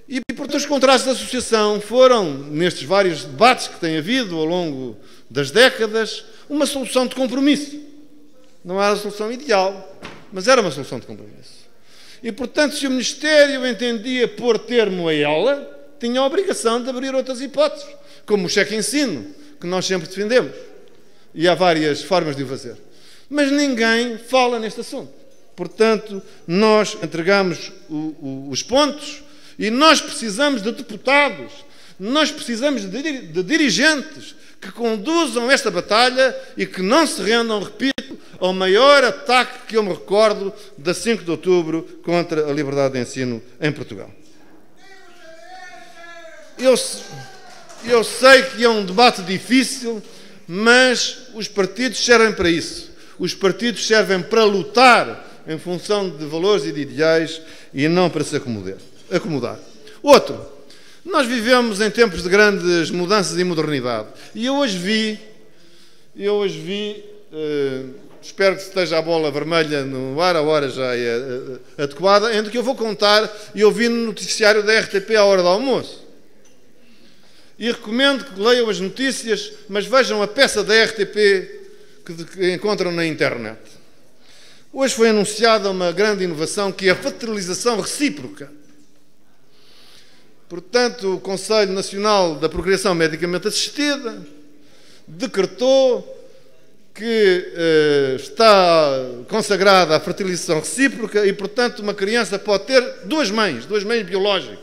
E portanto os contratos de associação foram, nestes vários debates que tem havido ao longo das décadas, uma solução de compromisso. Não era a solução ideal, mas era uma solução de compromisso. E, portanto, se o Ministério entendia pôr termo a ela, tinha a obrigação de abrir outras hipóteses, como o cheque-ensino, que nós sempre defendemos. E há várias formas de o fazer. Mas ninguém fala neste assunto. Portanto, nós entregamos os pontos e nós precisamos de deputados, nós precisamos de dirigentes que conduzam esta batalha e que não se rendam, repito, ao maior ataque que eu me recordo da 5 de outubro contra a liberdade de ensino em Portugal. Eu sei que é um debate difícil, mas os partidos servem para isso. Os partidos servem para lutar em função de valores e de ideais e não para se acomodar. Outro, nós vivemos em tempos de grandes mudanças e modernidade. E eu hoje vi, espero que esteja a bola vermelha no ar, a hora já é adequada, em que eu vou contar e ouvi no noticiário da RTP à hora do almoço. E recomendo que leiam as notícias, mas vejam a peça da RTP que encontram na internet. Hoje foi anunciada uma grande inovação que é a fertilização recíproca. Portanto, o Conselho Nacional da Procriação Medicamente Assistida decretou que está consagrada a fertilização recíproca e, portanto, uma criança pode ter duas mães biológicas.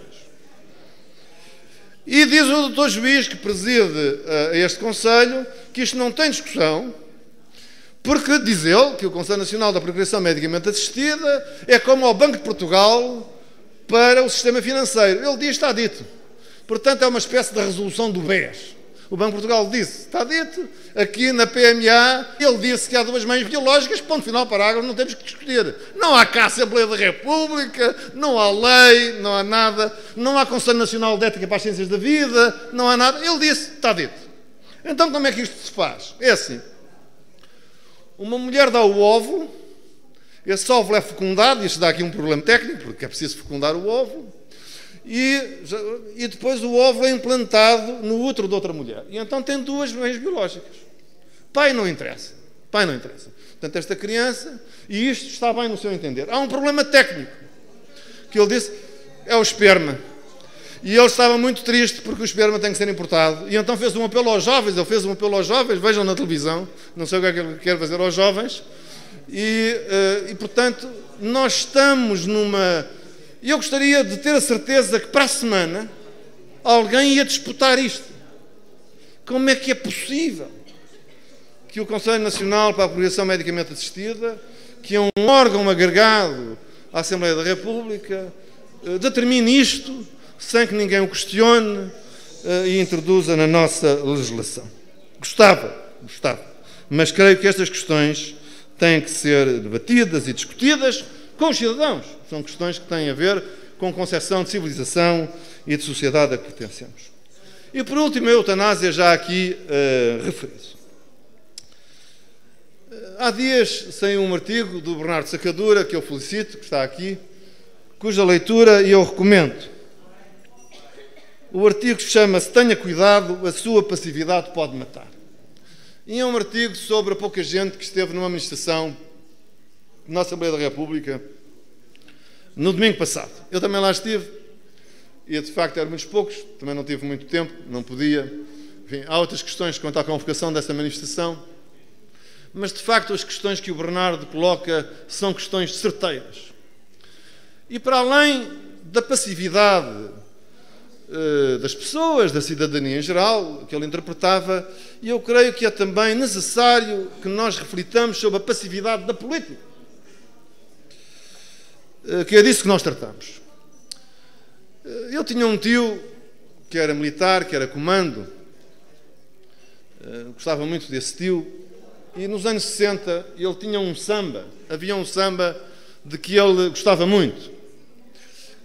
E diz o doutor juiz que preside este Conselho que isto não tem discussão, porque diz ele que o Conselho Nacional da Procriação Medicamente Assistida é como ao Banco de Portugal para o sistema financeiro. Ele diz, está dito. Portanto, é uma espécie de resolução do BES. O Banco de Portugal disse, está dito. Aqui na PMA, ele disse que há duas mães biológicas, ponto final, parágrafo, não temos que discutir. Não há cá Assembleia da República, não há lei, não há nada, não há Conselho Nacional de Ética para as Ciências da Vida, não há nada. Ele disse, está dito. Então, como é que isto se faz? É assim. Uma mulher dá o ovo, esse óvulo é fecundado, isto dá aqui um problema técnico, porque é preciso fecundar o óvulo, e depois o óvulo é implantado no útero de outra mulher. E então tem duas mães biológicas. Pai não interessa. Pai não interessa. Portanto, esta criança, e isto está bem no seu entender. Há um problema técnico, que ele disse, é o esperma. E ele estava muito triste porque o esperma tem que ser importado. E então fez um apelo aos jovens, vejam na televisão, não sei o que é que ele quer fazer aos jovens. E portanto, nós estamos numa... Eu gostaria de ter a certeza que para a semana alguém ia disputar isto. Como é que é possível que o Conselho Nacional para a Procriação Medicamente Assistida, que é um órgão agregado à Assembleia da República, determine isto sem que ninguém o questione e introduza na nossa legislação? Gostava. Mas creio que estas questões têm que ser debatidas e discutidas com os cidadãos. São questões que têm a ver com a concepção de civilização e de sociedade a que pertencemos. E por último, a eutanásia já aqui referido. Há dias saiu um artigo do Bernardo Sacadura, que eu felicito, que está aqui, cuja leitura eu recomendo. O artigo chama-se Tenha Cuidado, a sua passividade pode matar. E é um artigo sobre a pouca gente que esteve numa manifestação na Assembleia da República no domingo passado. Eu também lá estive e de facto eram muitos poucos, também não tive muito tempo, não podia. Enfim, há outras questões quanto à convocação dessa manifestação, mas de facto as questões que o Bernardo coloca são questões certeiras. E para além da passividade das pessoas, da cidadania em geral, que ele interpretava, e eu creio que é também necessário que nós reflitamos sobre a passividade da política, que é disso que nós tratamos. Eu tinha um tio que era militar, que era comando, gostava muito desse tio, e nos anos 60 ele tinha um samba, havia um samba de que ele gostava muito.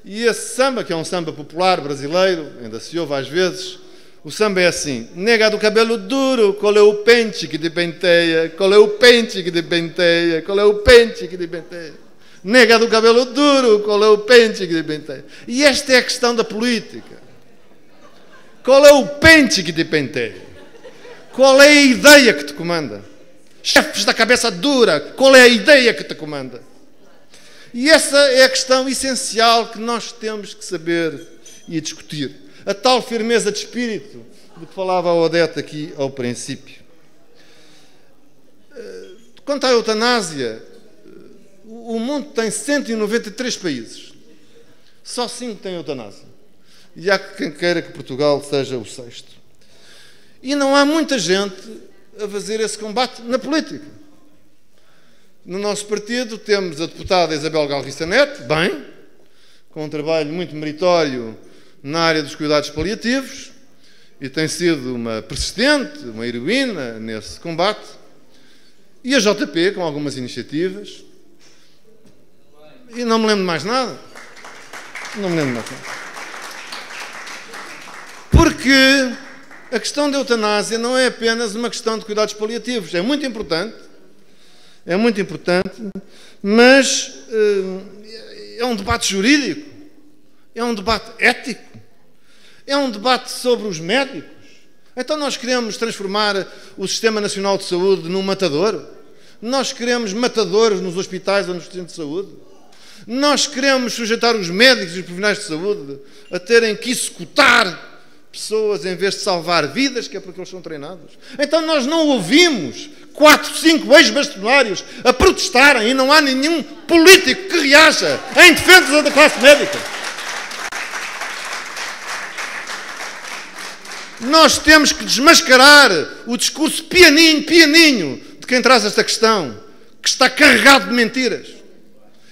E esse samba, que é um samba popular brasileiro, ainda se ouve às vezes, o samba é assim: nega do cabelo duro, qual é o pente que te penteia? Qual é o pente que te penteia? Qual é o pente que te penteia? Nega do cabelo duro, qual é o pente que te penteia? E esta é a questão da política. Qual é o pente que te penteia? Qual é a ideia que te comanda? Chefes da cabeça dura, qual é a ideia que te comanda? E essa é a questão essencial que nós temos que saber e discutir. A tal firmeza de espírito de que falava a Odete aqui ao princípio. Quanto à eutanásia, o mundo tem 193 países. Só 5 têm eutanásia. E há quem queira que Portugal seja o 6º. E não há muita gente a fazer esse combate na política. No nosso partido temos a deputada Isabel Galriça Neto, bem, com um trabalho muito meritório na área dos cuidados paliativos, e tem sido uma persistente, uma heroína nesse combate, e a JP, com algumas iniciativas, e não me lembro de mais nada. Não me lembro de mais nada. Porque a questão da eutanásia não é apenas uma questão de cuidados paliativos, é muito importante, mas é um debate jurídico, é um debate ético, é um debate sobre os médicos. Então nós queremos transformar o Sistema Nacional de Saúde num matadouro? Nós queremos matadores nos hospitais ou nos centros de saúde? Nós queremos sujeitar os médicos e os profissionais de saúde a terem que executar pessoas em vez de salvar vidas, que é porque eles são treinados? Então nós não ouvimos 4, 5 ex-bastonários a protestarem e não há nenhum político que reaja em defesa da classe médica. Nós temos que desmascarar o discurso pianinho de quem traz esta questão, que está carregado de mentiras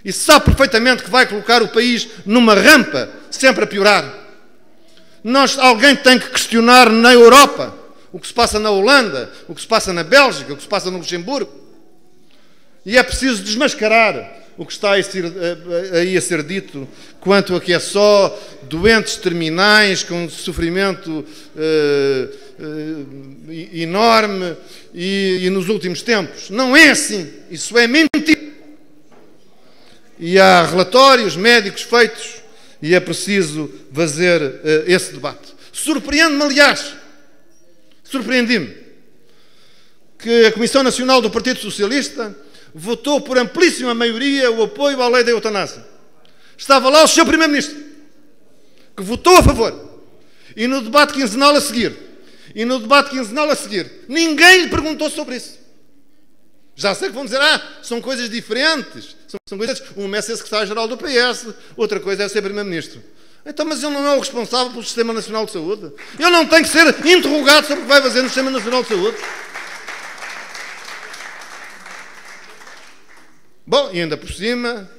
e sabe perfeitamente que vai colocar o país numa rampa sempre a piorar. Alguém tem que questionar na Europa o que se passa na Holanda, o que se passa na Bélgica, o que se passa no Luxemburgo. E é preciso desmascarar o que está aí a ser dito quanto a que é só doentes terminais com sofrimento enorme e nos últimos tempos. Não é assim. Isso é mentira. E há relatórios médicos feitos e é preciso fazer esse debate. Surpreende-me, aliás, surpreendi-me que a Comissão Nacional do Partido Socialista votou por amplíssima maioria o apoio à lei da eutanásia. Estava lá o Sr. Primeiro-Ministro, que votou a favor. E no debate quinzenal a seguir, ninguém lhe perguntou sobre isso. Já sei que vão dizer, são coisas diferentes. São coisas, uma é ser secretário-geral do PS, outra coisa é ser Primeiro-Ministro. Então, mas ele não é o responsável pelo Sistema Nacional de Saúde? Ele não tem que ser interrogado sobre o que vai fazer no Sistema Nacional de Saúde? Bom, e ainda por cima,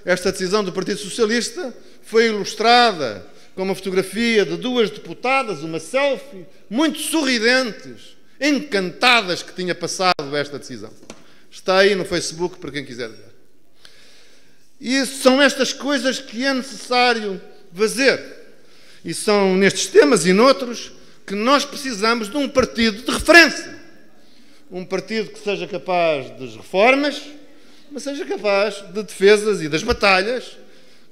esta decisão do Partido Socialista foi ilustrada com uma fotografia de 2 deputadas, uma selfie, muito sorridentes, encantadas que tinha passado esta decisão. Está aí no Facebook para quem quiser ver. E são estas coisas que é necessário fazer. E são nestes temas e noutros que nós precisamos de um partido de referência. Um partido que seja capaz das reformas, mas seja capaz de defesas e das batalhas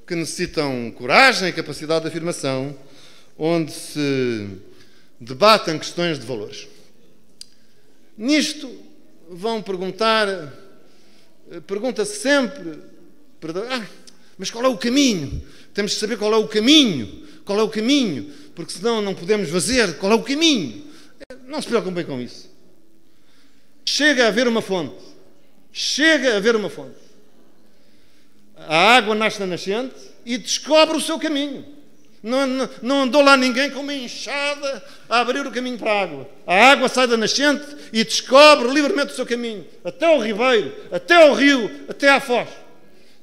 que necessitam coragem e capacidade de afirmação, onde se debatem questões de valores. Nisto vão pergunta-se sempre, mas qual é o caminho? Temos de saber qual é o caminho, porque senão não podemos fazer. Qual é o caminho? Não se preocupem com isso. Chega a haver uma fonte. A água nasce na nascente e descobre o seu caminho. Não andou lá ninguém com uma enxada a abrir o caminho para a água. A água sai da nascente e descobre livremente o seu caminho, até ao ribeiro, até ao rio, até à foz.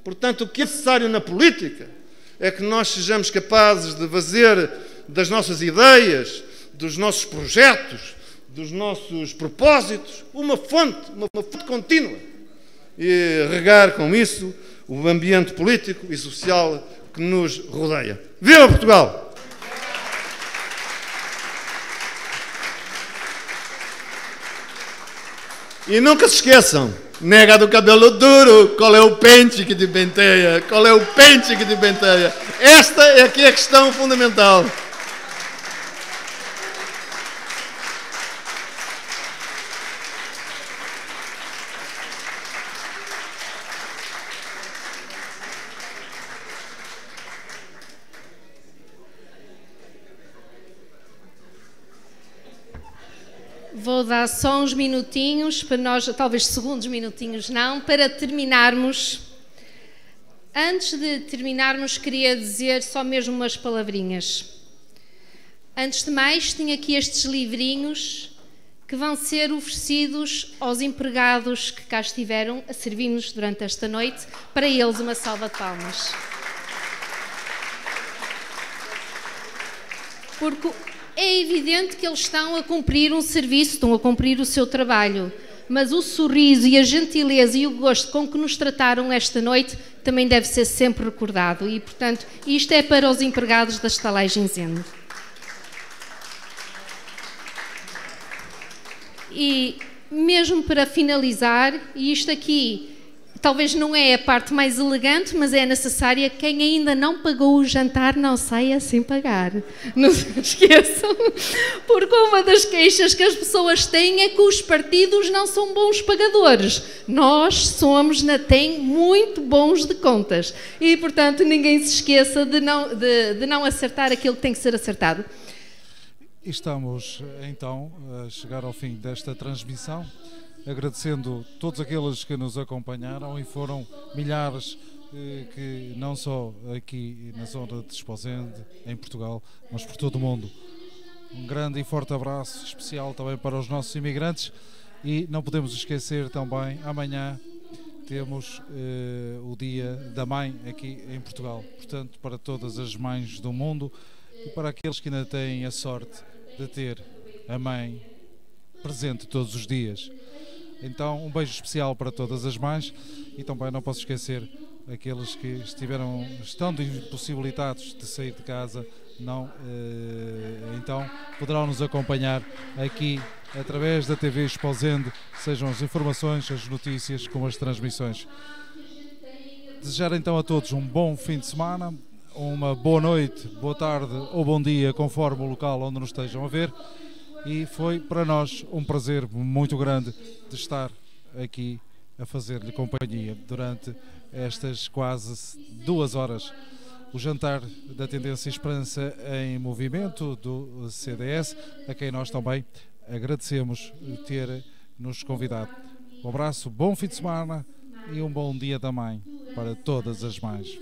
Portanto, o que é necessário na política é que nós sejamos capazes de fazer das nossas ideias, dos nossos projetos, dos nossos propósitos, uma fonte contínua. E regar com isso o ambiente político e social que nos rodeia. Viva Portugal! E nunca se esqueçam, nega do cabelo duro, qual é o pente que te penteia? Qual é o pente que te penteia? Esta é aqui a questão fundamental. Vou dar só uns minutinhos para nós, talvez segundos minutinhos não, para terminarmos. Antes de terminarmos, queria dizer só mesmo umas palavrinhas. Antes de mais, tenho aqui estes livrinhos que vão ser oferecidos aos empregados que cá estiveram a servir-nos durante esta noite. Para eles, uma salva de palmas. Porque é evidente que eles estão a cumprir um serviço, estão a cumprir o seu trabalho, mas o sorriso e a gentileza e o gosto com que nos trataram esta noite também deve ser sempre recordado e, portanto, isto é para os empregados da estalagem Zende. E mesmo para finalizar, e isto aqui talvez não é a parte mais elegante, mas é necessária, quem ainda não pagou o jantar não saia sem pagar. Não se esqueçam, porque uma das queixas que as pessoas têm é que os partidos não são bons pagadores. Nós somos, tem muito bons de contas. E, portanto, ninguém se esqueça de não acertar aquilo que tem que ser acertado. Estamos, então, a chegar ao fim desta transmissão. Agradecendo todos aqueles que nos acompanharam e foram milhares que não só aqui na zona de Esposende, em Portugal, mas por todo o mundo. Um grande e forte abraço especial também para os nossos imigrantes e não podemos esquecer também, amanhã temos o Dia da Mãe aqui em Portugal. Portanto, para todas as mães do mundo e para aqueles que ainda têm a sorte de ter a mãe presente todos os dias. Então, um beijo especial para todas as mães e também não posso esquecer aqueles que estão impossibilitados de sair de casa, então poderão nos acompanhar aqui através da TV Esposende, sejam as informações, as notícias, como as transmissões. Desejar então a todos um bom fim de semana, uma boa noite, boa tarde ou bom dia, conforme o local onde nos estejam a ver. E foi para nós um prazer muito grande de estar aqui a fazer-lhe companhia durante estas quase 2 horas. O jantar da Tendência Esperança em Movimento do CDS, a quem nós também agradecemos ter nos convidado. Um abraço, bom fim de semana e um bom dia também para todas as mães.